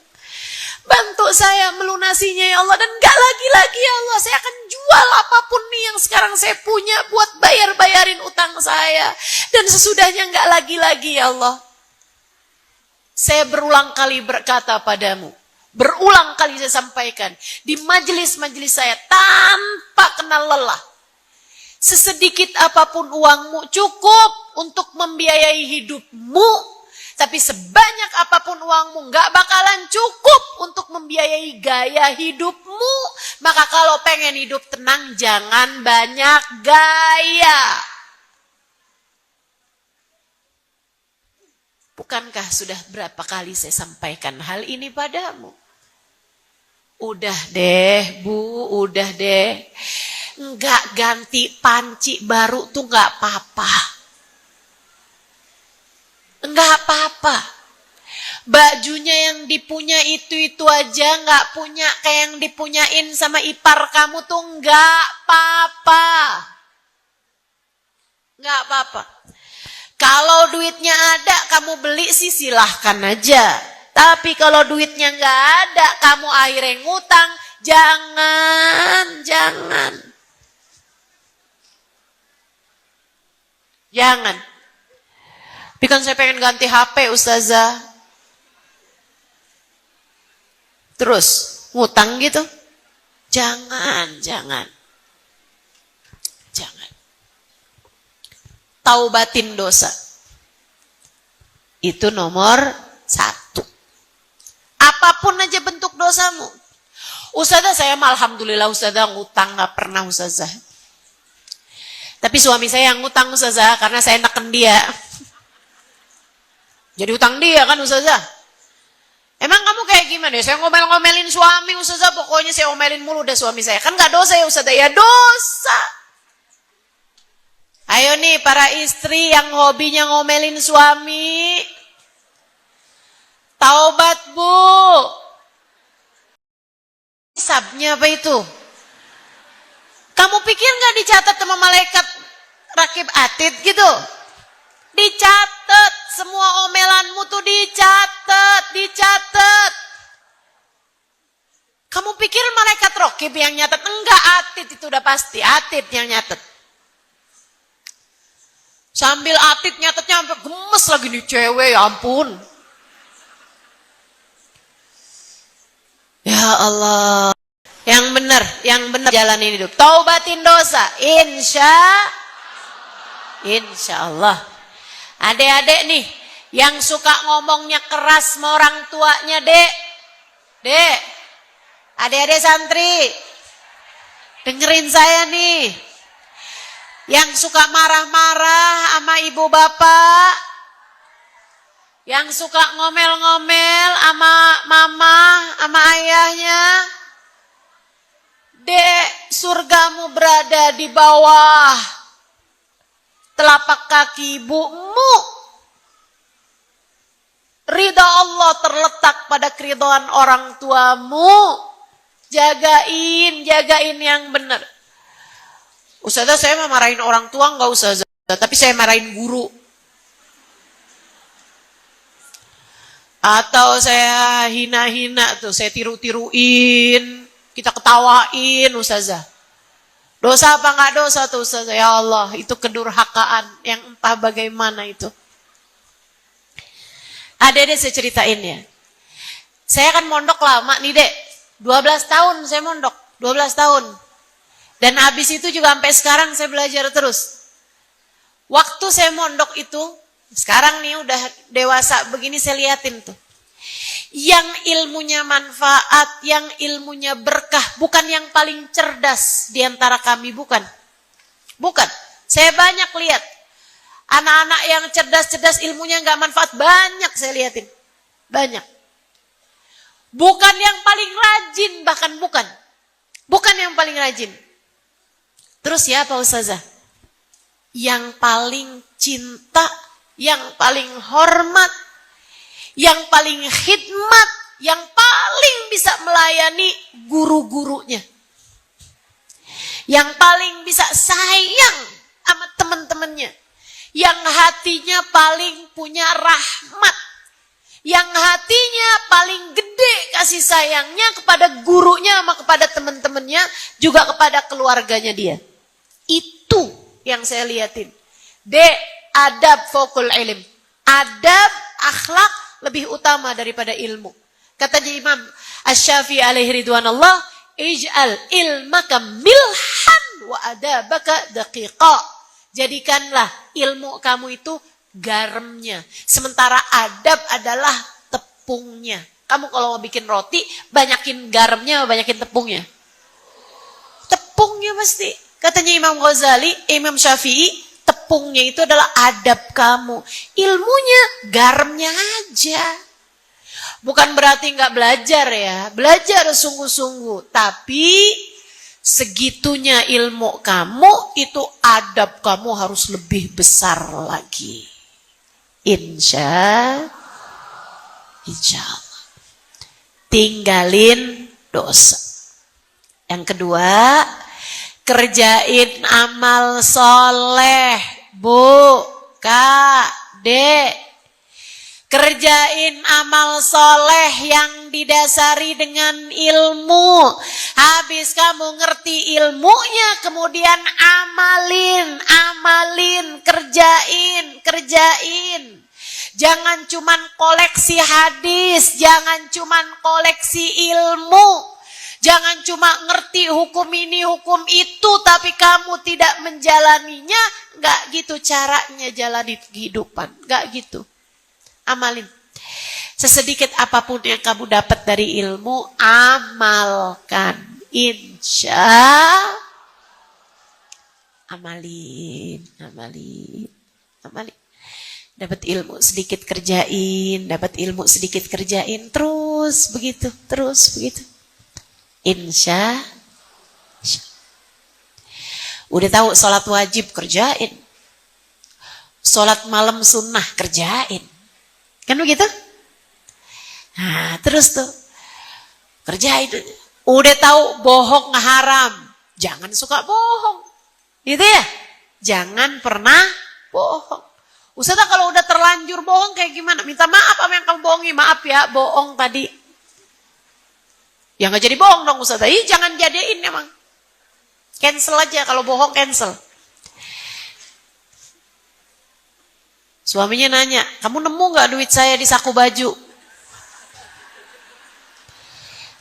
Bantu saya melunasinya ya Allah, dan enggak lagi-lagi ya Allah, saya akan jual apapun nih yang sekarang saya punya buat bayar-bayarin utang saya. Dan sesudahnya enggak lagi-lagi ya Allah. Saya berulang kali berkata padamu, berulang kali saya sampaikan di majelis-majelis saya tanpa kenal lelah. Sesedikit apapun uangmu cukup untuk membiayai hidupmu. Tapi sebanyak apapun uangmu gak bakalan cukup untuk membiayai gaya hidupmu. Maka kalau pengen hidup tenang, jangan banyak gaya. Bukankah sudah berapa kali saya sampaikan hal ini padamu? Udah deh, Bu, udah deh. Enggak ganti panci baru tuh enggak apa-apa. Enggak apa-apa. Bajunya yang dipunya itu aja enggak punya kayak yang dipunyain sama ipar kamu tuh enggak apa-apa. Enggak apa-apa. Kalau duitnya ada kamu beli sih silahkan aja. Tapi kalau duitnya enggak ada kamu akhirnya ngutang, jangan. Tapi kan saya pengen ganti HP, Ustazah. terus ngutang gitu. Jangan. Taubatin dosa. Itu nomor 1. Apapun aja bentuk dosamu. Ustazah, saya mah alhamdulillah ustazah ngutang gak pernah ustazah. Tapi suami saya yang ngutang ustazah karena saya neken dia. Jadi utang dia kan ustazah. Emang kamu kayak gimana ya? Saya ngomel-ngomelin suami ustazah, pokoknya saya omelin mulu deh suami saya. Kan gak dosa ya ustazah? Ya dosa. Ayo nih para istri yang hobinya ngomelin suami. Taubat bu. Hisabnya apa itu? Kamu pikir gak dicatat sama malaikat rakib atid gitu? Dicatat. Semua omelanmu tuh dicatat. Kamu pikir malaikat rakib yang nyatet? Enggak, atid itu udah pasti. Atid yang nyatet. Sambil atid nyatetnya sampai gemes lagi nih cewek, ya ampun. Ya Allah. Yang benar jalanin hidup. Taubatin dosa. Insya Allah. Adek-adek nih, yang suka ngomongnya keras sama orang tuanya, dek. Adek-adek santri. Dengerin saya nih. Yang suka marah-marah sama ibu bapak. Yang suka ngomel-ngomel sama mama, sama ayahnya. Dek, surgamu berada di bawah telapak kaki ibumu. Ridha Allah terletak pada keridhaan orang tuamu. Jagain yang benar. Ustazah, saya mah marahin orang tua enggak ustazah, tapi saya marahin guru. Atau saya hina-hina tuh, saya tiru-tiruin, kita ketawain ustazah. Dosa apa enggak dosa tuh ustazah? Ya Allah, itu kedurhakaan yang entah bagaimana itu. Ada saya ceritain ya. Saya kan mondok lama nih dek, 12 tahun saya mondok, 12 tahun. Dan habis itu juga sampai sekarang saya belajar terus. Waktu saya mondok itu, sekarang nih udah dewasa begini saya liatin tuh. Yang ilmunya manfaat, yang ilmunya berkah, bukan yang paling cerdas di antara kami, bukan. Saya banyak lihat. Anak-anak yang cerdas-cerdas ilmunya gak manfaat, banyak saya liatin. Banyak. Bukan yang paling rajin, bahkan bukan. Bukan yang paling rajin. Terus siapa ustazah? Yang paling cinta, yang paling hormat, yang paling khidmat, yang paling bisa melayani guru-gurunya. Yang paling bisa sayang sama teman-temannya. Yang hatinya paling punya rahmat. Yang hatinya paling gede kasih sayangnya kepada gurunya sama kepada teman-temannya, juga kepada keluarganya dia. Itu yang saya liatin. Adab fokul ilm. Adab, akhlak lebih utama daripada ilmu. Katanya Imam Asy-Syafi'i alaihi ridwanullah, ij'al ilmaka milhan wa adabaka daqiqa. Jadikanlah ilmu kamu itu garamnya, sementara adab adalah tepungnya. Kamu kalau mau bikin roti, banyakin garamnya, banyakin tepungnya. Tepungnya pasti. Katanya Imam Ghazali, Imam Syafi'i, tepungnya itu adalah adab kamu. Ilmunya, garamnya aja. Bukan berarti nggak belajar ya, belajar sungguh-sungguh. Tapi segitunya ilmu kamu, itu adab kamu harus lebih besar lagi. Insya Allah. Tinggalin dosa. Yang kedua, kerjain amal soleh, Bu, Kak, Dek. Kerjain amal soleh yang didasari dengan ilmu. Habis kamu ngerti ilmunya, kemudian amalin, kerjain. Jangan cuman koleksi hadis, jangan cuman koleksi ilmu. Jangan cuma ngerti hukum ini, hukum itu, tapi kamu tidak menjalaninya. Nggak gitu caranya jalani kehidupan. Nggak gitu. Amalin. Sesedikit apapun yang kamu dapat dari ilmu, amalkan. Amalin. Dapat ilmu sedikit kerjain, terus begitu. Insya. Udah tahu sholat wajib kerjain. Sholat malam sunnah kerjain. Kan begitu? Nah, terus tuh kerjain. Udah tahu bohong haram. Jangan suka bohong. Gitu ya? Jangan pernah bohong. Ustazah kalau udah terlanjur bohong kayak gimana? Minta maaf apa yang kamu bohongi. Maaf ya, bohong tadi. Ya nggak jadi bohong dong Ustazah. Jangan jadiin emang. Cancel aja kalau bohong, cancel. Suaminya nanya, kamu nemu nggak duit saya di saku baju?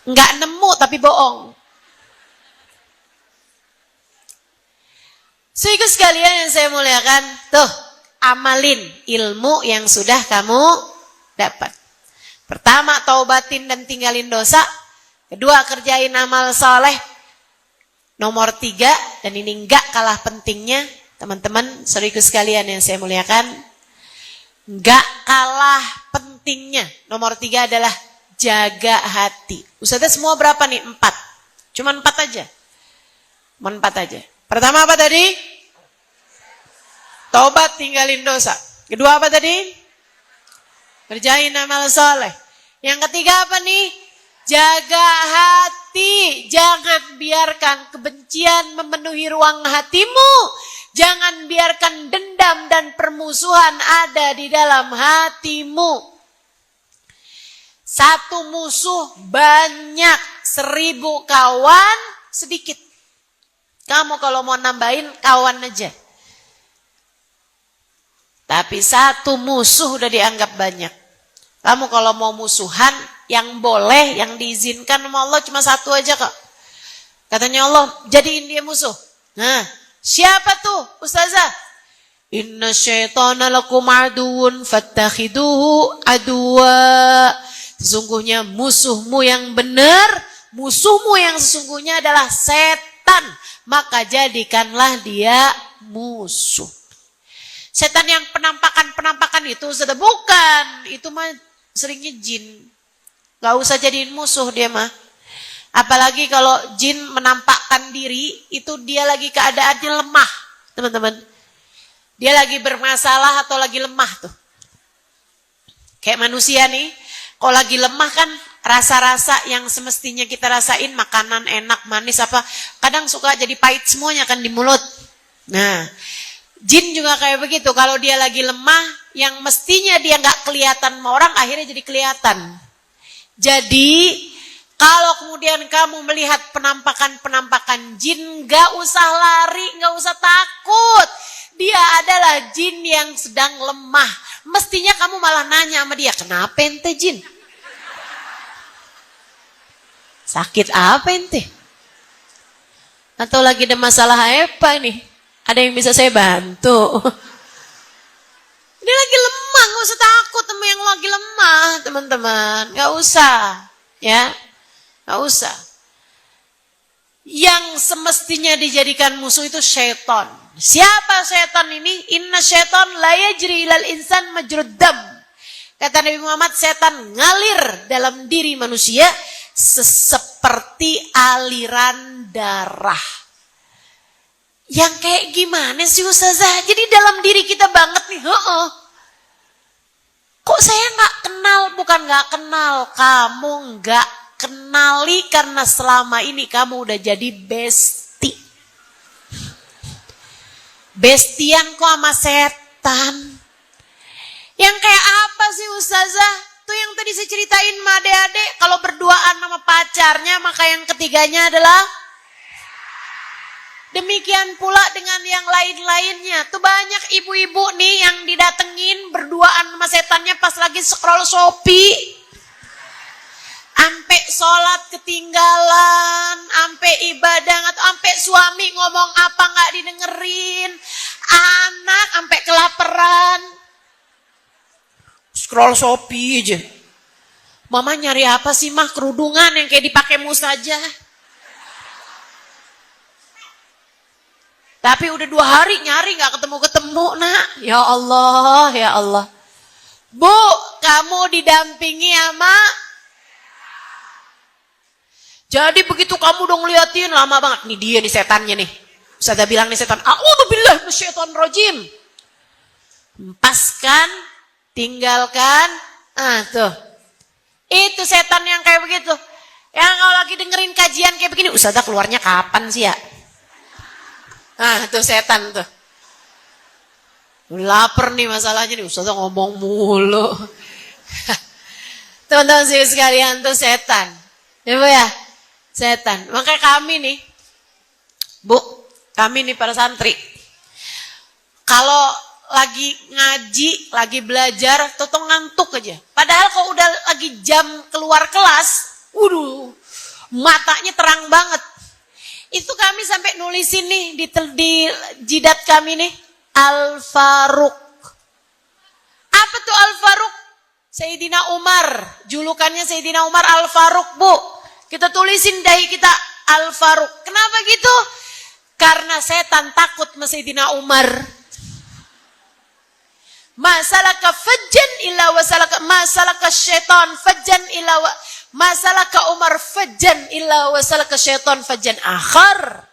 Nggak nemu tapi bohong. Sehingga sekalian yang saya muliakan, tuh amalin ilmu yang sudah kamu dapat. Pertama, taubatin dan tinggalin dosa. Kedua, kerjain amal soleh. Nomor 3, dan ini enggak kalah pentingnya, teman-teman, saudaraku sekalian yang saya muliakan, enggak kalah pentingnya. Nomor 3 adalah jaga hati. Ustazah semua berapa nih? 4. Cuman 4 aja. Cuman 4 aja. Pertama apa tadi? Taubat, tinggalin dosa. Kedua apa tadi? Kerjain amal soleh. Yang ketiga apa nih? Jaga hati. Jangan biarkan kebencian memenuhi ruang hatimu. Jangan biarkan dendam dan permusuhan ada di dalam hatimu. Satu musuh banyak, 1000 kawan sedikit. Kamu kalau mau nambahin kawan aja. Tapi satu musuh udah dianggap banyak. Kamu kalau mau musuhan, yang boleh, yang diizinkan sama Allah cuma satu aja kok. Katanya Allah, jadiin dia musuh. Nah, siapa tuh Ustazah? Inna syaitana lakum aduun fattakhiduhu aduwa. Sesungguhnya musuhmu yang benar, musuhmu yang sesungguhnya adalah setan. Maka jadikanlah dia musuh. Setan yang penampakan itu sudah bukan. Itu mah seringnya jin. Gak usah jadiin musuh dia mah. Apalagi kalau jin menampakkan diri, itu dia lagi keadaannya lemah, teman-teman. Dia lagi bermasalah atau lagi lemah tuh. Kayak manusia nih, kalau lagi lemah kan rasa-rasa yang semestinya kita rasain, makanan enak, manis apa, kadang suka jadi pahit semuanya kan di mulut. Nah, jin juga kayak begitu. Kalau dia lagi lemah, yang mestinya dia gak kelihatan sama orang, akhirnya jadi kelihatan. Jadi, kalau kemudian kamu melihat penampakan-penampakan jin, gak usah lari, gak usah takut. Dia adalah jin yang sedang lemah. Mestinya kamu malah nanya sama dia, kenapa ente jin? Sakit apa ente? Atau lagi ada masalah apa nih? Ada yang bisa saya bantu? Dia lagi lemah, gak usah takut sama yang lagi lemah, teman-teman. Gak usah, ya. Gak usah. Yang semestinya dijadikan musuh itu syaitan. Siapa syaitan ini? Inna syaitan la yajri ilal insan majrud dam. Kata Nabi Muhammad, setan ngalir dalam diri manusia seperti aliran darah. Yang kayak gimana sih Ustazah? Jadi dalam diri kita banget nih. Kok saya gak kenal? Bukan gak kenal. Kamu gak kenali karena selama ini kamu udah jadi bestie. Bestian kok sama setan. Yang kayak apa sih Ustazah? Tuh yang tadi saya ceritain sama adik-adik. Kalau berduaan sama pacarnya, maka yang ketiganya adalah Demikian pula dengan yang lain-lainnya. Tuh banyak ibu-ibu nih yang didatengin berduaan sama setannya pas lagi scroll Shopee. Ampe sholat ketinggalan, ampe ibadah, atau ampe suami ngomong apa nggak didengerin, anak ampe kelaparan, scroll Shopee aja. Mama nyari apa sih mah, kerudungan yang kayak dipakai mustajah. Tapi udah 2 hari nyari nggak ketemu nak. Ya Allah, ya Allah. Bu, kamu didampingi sama. Jadi begitu kamu udah ngeliatin lama banget. Nih dia nih setannya nih. Ustazah bilang nih setan. A'udzubillah minasyaitonirrajim. Empaskan. Tinggalkan. Tuh. Itu setan yang kayak begitu. Yang kalau lagi dengerin kajian kayak begini. Ustazah keluarnya kapan sih ya? Tuh setan tuh. Laper nih masalahnya nih. Ustazah ngomong mulu. Teman-teman sekalian tuh setan. Ya Bu ya? Setan. Makanya kami nih, Bu, kami nih para santri, kalau lagi ngaji, lagi belajar, toto ngantuk aja. Padahal kalau udah lagi jam keluar kelas, matanya terang banget. Itu kami sampai nulisin nih di jidat kami nih, Al-Faruq. Apa tuh Al-Faruq? Sayyidina Umar, julukannya Sayyidina Umar Al-Faruq, Bu. Kita tulisin dahi kita Al-Faruq. Kenapa gitu? Karena setan takut sama Sayyidina Umar. Masalaka fajjan illa wasalaka, masalaka syaitan fajjan illa wa, masalaka Umar fajjan illa wasalaka syaitan fajjan akhar.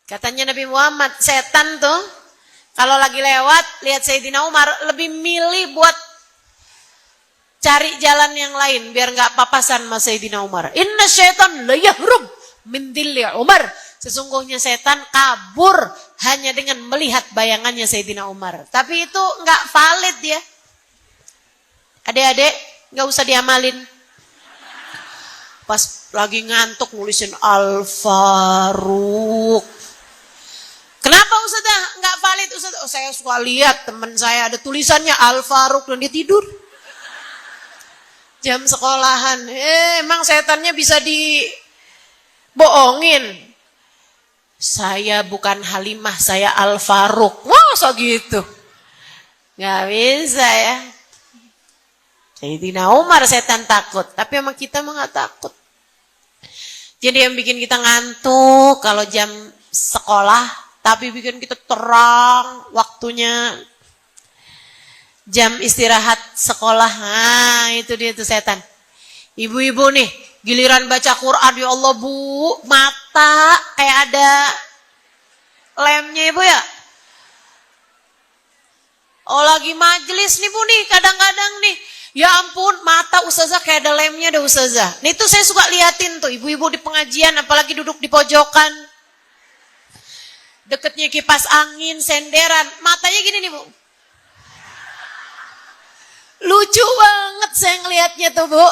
Katanya Nabi Muhammad, setan tuh kalau lagi lewat lihat Sayyidina Umar lebih milih buat cari jalan yang lain biar nggak papasan sama Sayyidina Umar. Inna syaitan la yahrub min dhilli Umar. Sesungguhnya setan kabur hanya dengan melihat bayangannya Sayyidina Umar. Tapi itu nggak valid ya. Adik-adik nggak usah diamalin. Pas lagi ngantuk nulisin Al-Faruq. Kenapa Ustazah nggak valid Ustazah? Saya suka lihat teman saya ada tulisannya Al-Faruq dan dia tidur. Jam sekolahan, emang setannya bisa dibohongin. Saya bukan Halimah, saya Al-Faruq. Masa gitu? Gak bisa ya. Sayyidina Umar setan takut, tapi sama kita mah gak takut. Jadi yang bikin kita ngantuk kalau jam sekolah, tapi bikin kita terang waktunya. Jam istirahat sekolah, itu dia tuh setan. Ibu-ibu nih, giliran baca Quran, ya Allah Bu, mata kayak ada lemnya Ibu ya. Oh lagi majelis nih Bu nih, kadang-kadang nih, ya ampun mata Ustazah kayak ada lemnya deh Ustazah. Nih tuh saya suka liatin tuh, ibu-ibu di pengajian, apalagi duduk di pojokan. Deketnya kipas angin, senderan, matanya gini nih Bu. Lucu banget saya ngelihatnya tuh Bu.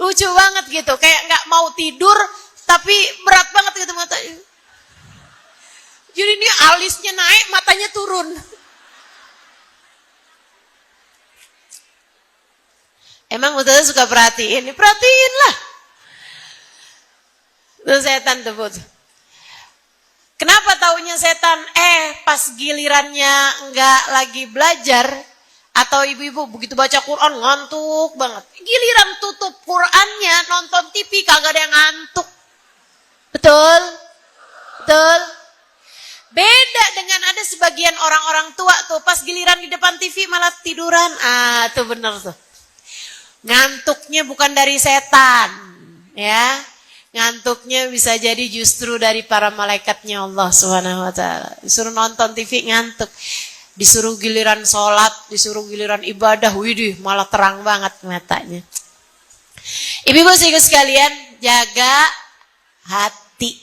Lucu banget gitu. Kayak gak mau tidur tapi berat banget gitu matanya. Jadi ini alisnya naik, matanya turun. Emang Ustazah suka perhatiin? Perhatiin lah. Itu setan tuh Bu. Kenapa taunya setan? Pas gilirannya gak lagi belajar, atau ibu-ibu begitu baca Quran ngantuk banget. Giliran tutup Qurannya, nonton TV kagak ada yang ngantuk. Betul? Betul? Beda dengan ada sebagian orang-orang tua tuh, pas giliran di depan TV malah tiduran. Tuh bener tuh. Ngantuknya bukan dari setan. Ya. Ngantuknya bisa jadi justru dari para malaikatnya Allah Subhanahu wa taala. Disuruh nonton TV ngantuk. Disuruh giliran sholat, disuruh giliran ibadah, widih malah terang banget matanya. Ibu-ibu sekalian, jaga hati.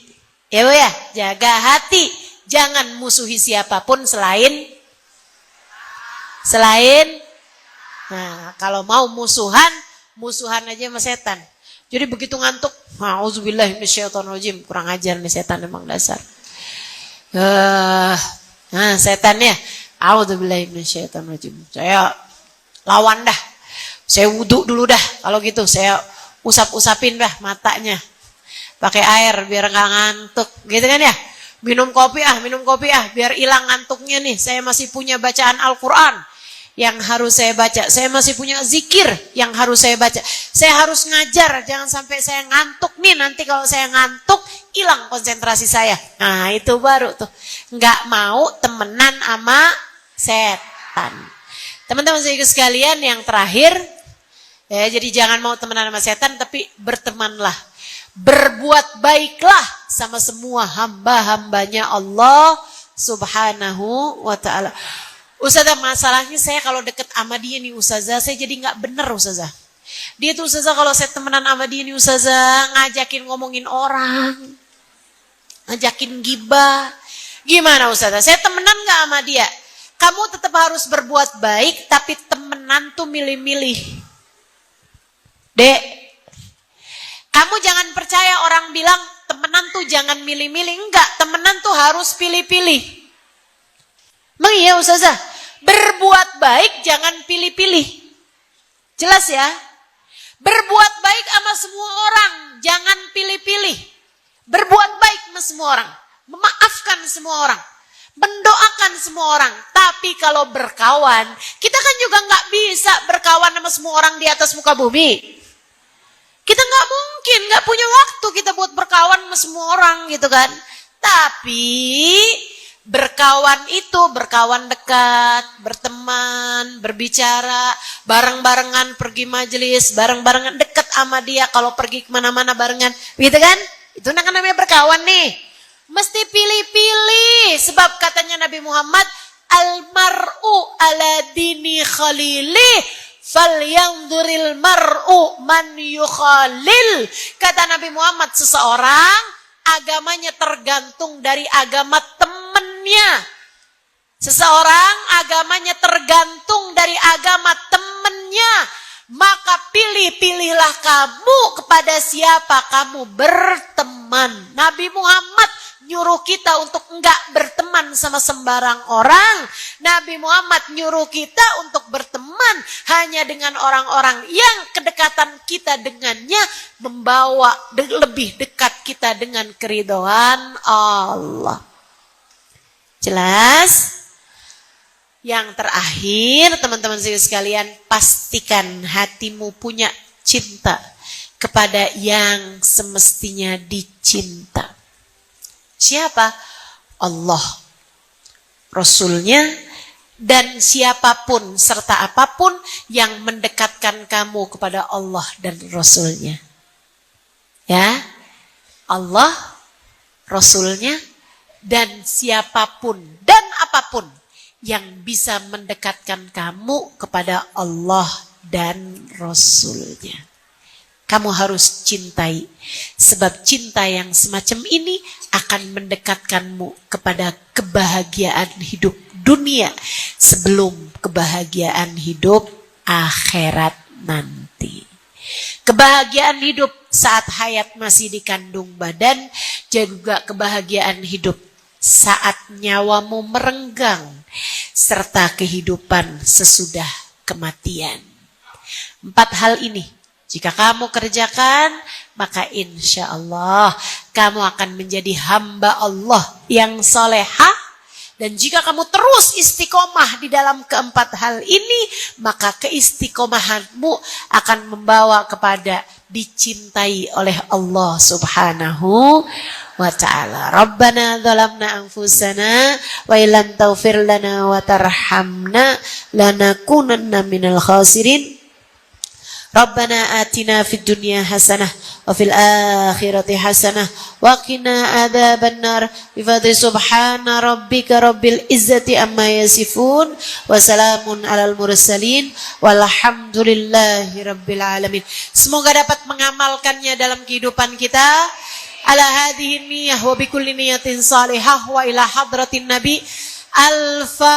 Ya Bu ya, jaga hati. Jangan musuhi siapapun selain. Nah, kalau mau musuhan aja sama setan. Jadi begitu ngantuk, auzubillahi minasyaitonirrajim, kurang ajar nih setan emang dasar. Nah, setan ya. A'udzubillahi minasyaitonirrajim. Saya lawan dah. Saya wudhu dulu dah. Kalau gitu saya usap-usapin dah matanya. Pakai air biar nggak ngantuk, gitu kan ya? Minum kopi biar hilang ngantuknya nih. Saya masih punya bacaan Al-Quran yang harus saya baca. Saya masih punya zikir yang harus saya baca. Saya harus ngajar, jangan sampai saya ngantuk nih. Nanti kalau saya ngantuk, hilang konsentrasi saya. Nah, itu baru tuh. Nggak mau temenan sama setan. Teman-teman saya sekalian, yang terakhir, ya, jadi jangan mau temenan sama setan, tapi bertemanlah. Berbuat baiklah sama semua hamba-hambanya Allah Subhanahu wa ta'ala. Ustazah, masalahnya saya kalau deket sama dia nih Ustazah, saya jadi gak bener Ustazah. Dia tuh Ustazah kalau saya temenan sama dia nih Ustazah, ngajakin ngomongin orang, ngajakin gibah. Gimana Ustazah, saya temenan gak sama dia? Kamu tetap harus berbuat baik, tapi temenan tuh milih-milih. Dek, kamu jangan percaya orang bilang temenan tuh jangan milih-milih. Enggak, temenan tuh harus pilih-pilih. Emang iya Ustazah? Berbuat baik jangan pilih-pilih. Jelas ya? Berbuat baik sama semua orang, jangan pilih-pilih. Berbuat baik sama semua orang, memaafkan semua orang, mendoakan semua orang. Tapi kalau berkawan, kita kan juga nggak bisa berkawan sama semua orang di atas muka bumi. Kita nggak mungkin, nggak punya waktu kita buat berkawan sama semua orang gitu kan. Tapi berkawan itu, berkawan dekat, berteman, berbicara, bareng-barengan pergi majelis, bareng-barengan dekat sama dia kalau pergi kemana-mana barengan, gitu kan? Itu namanya berkawan nih. Mesti pilih-pilih, sebab katanya Nabi Muhammad, almar'u ala dini khalilih. Falyanzuril mar'u man yukhalil. Kata Nabi Muhammad, seseorang agamanya tergantung dari agama temennya. Seseorang agamanya tergantung dari agama temennya. Maka pilih-pilihlah kamu kepada siapa kamu berteman. Nabi Muhammad nyuruh kita untuk enggak berteman sama sembarang orang. Nabi Muhammad nyuruh kita untuk berteman hanya dengan orang-orang yang kedekatan kita dengannya membawa lebih dekat kita dengan keridhaan Allah. Jelas? Yang terakhir, teman-teman sekalian, pastikan hatimu punya cinta kepada yang semestinya dicinta. Siapa? Allah, Rasulnya, dan siapapun serta apapun yang mendekatkan kamu kepada Allah dan Rasulnya. Ya, Allah, Rasulnya, dan siapapun dan apapun yang bisa mendekatkan kamu kepada Allah dan Rasulnya. Kamu harus cintai, sebab cinta yang semacam ini akan mendekatkanmu kepada kebahagiaan hidup dunia sebelum kebahagiaan hidup akhirat nanti. Kebahagiaan hidup saat hayat masih dikandung badan, juga kebahagiaan hidup saat nyawamu merenggang, serta kehidupan sesudah kematian. 4 hal ini jika kamu kerjakan, maka insya Allah kamu akan menjadi hamba Allah yang solehah. Dan jika kamu terus istiqomah di dalam 4 hal ini, maka keistiqomahanmu akan membawa kepada dicintai oleh Allah Subhanahu wa ta'ala. Rabbana zalamna anfusana wa illam taghfir lana wa tarhamna lanakunanna minal khasirin. Rabbana atina fid dunya hasanah wa fil akhirati hasanah wa qina adzabannar. Bi fadli subhana rabbika rabbil izzati amma yasifun wa salamun alal mursalin walhamdulillahi rabbil alamin. Semoga dapat mengamalkannya dalam kehidupan kita. Ala hadhihi niyyah wa bi kulli niyatin salihah wa ila hadratin nabi. Al-Fatihah.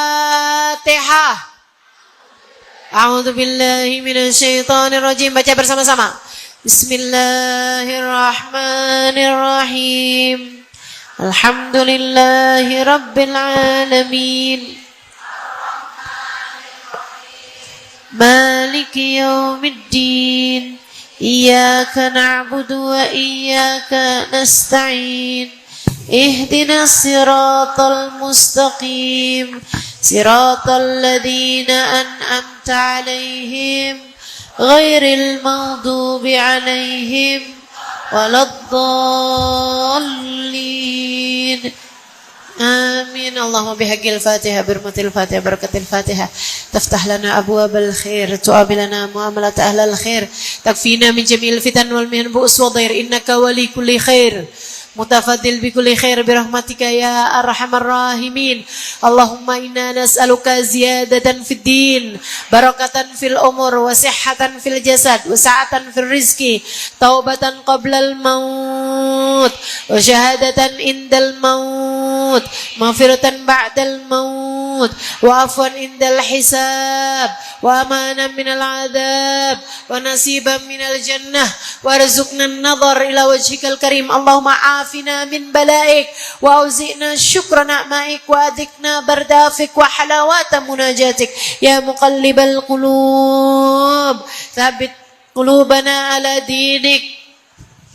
A'udzu billahi minasyaitonir rajim. Baca bersama-sama. Bismillahirrahmanirrahim. Alhamdulillahi Rabbil Alamin. Maliki yaumiddin. Iyyaka na'budu wa iyyaka nasta'in. Ihdinas siratal mustaqim. Siratal ladzina an'amta 'alaihim ghairil maghdubi 'alaihim waladdallin. Amin. Allahumma bihaqqil Fatihah, birmatil Fatihah, barakatil Fatihah. Taftah lana abwabal khair, tu'abi lana muamalat ahlal khair, takfina min jami'il fitan wal mihan bu'us wa dhair, innaka wali kulli khair. Mutafaddil bi kulli khair birahmatika ya arhamar rahimin. Allahumma inna nas'aluka ziyadatan fid din, barakatan fil umur, wa sihhatan fil jasad, wa sa'atan fil rizki, taubatan qablal maut, wa syahadatan indal maut, maghfiratan ba'dal maut, wa afwan indal hisab, wa amanan minal adab, wa nasiban minal jannah, wa rizqna an-nadhar ila wajhikal karim. Allahumma afina min balaik wa auzi'na syukra na'maik wa adikna bardafik wa halawata munajatik ya muqallibal qulub thabbit qulubana ala dinik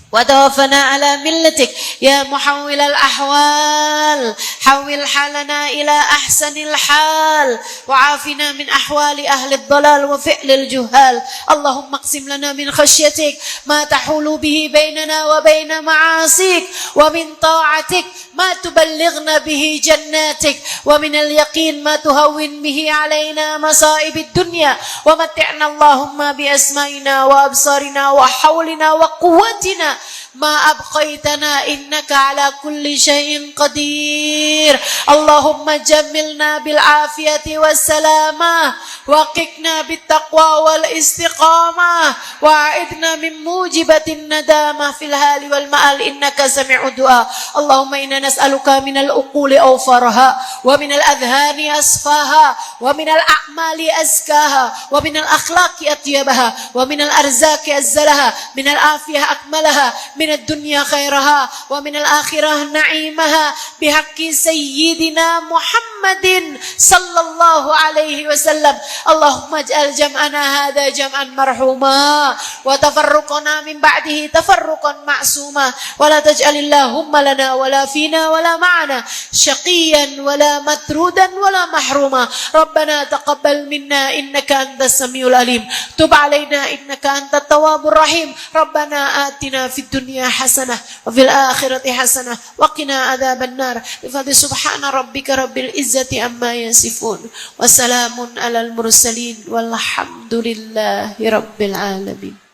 وتوفنا على ملتك يا محول الأحوال. حول حالنا إلى أحسن الحال وعافنا من أحوال أهل الضلال وفعل الجهال. اللهم اقسم لنا من خشيتك ما تحول به بيننا وبين معاصيك، ومن طاعتك ما تبلغنا به جناتك، ومن اليقين ما تهون به علينا مصائب الدنيا، ومتعنا اللهم بأسمائنا وأبصارنا وحولنا وقوتنا ما أبقيتنا إنك على كل شيء قدير. اللهم جملنا بالعافية والسلامة، وقنا بالتقوى والاستقامة، وأعذنا من موجبة الندامة في الهال والمآل إنك سميع الدعاء. اللهم إنا نسألك من العقول أوفرها، ومن الأذهان أصفاها، ومن الأعمال أزكاها، ومن الأخلاق أطيبها، ومن الأرزاق أزلها، من العافية أكملها، من الدنيا خيرها، ومن الآخرة نعيمها، بحق سيدنا محمد صلى الله عليه وسلم. اللهم اجعل جمعنا هذا جمعا مرحوما، وتفرقنا من بعده تفرقا معصوما، ولا تجعل اللهم لنا ولا فينا ولا معنا شقيا ولا مطرودا ولا محروما. ربنا تقبل منا إنك أنت السميع العليم، تب علينا إنك أنت التواب الرحيم. ربنا آتنا في الدنيا حسنة وفي الآخرة حسنة وقنا عذاب النار. بفضل سبحان ربك رب العزة عما يصفون، وسلام على المرسلين والحمد لله رب العالمين.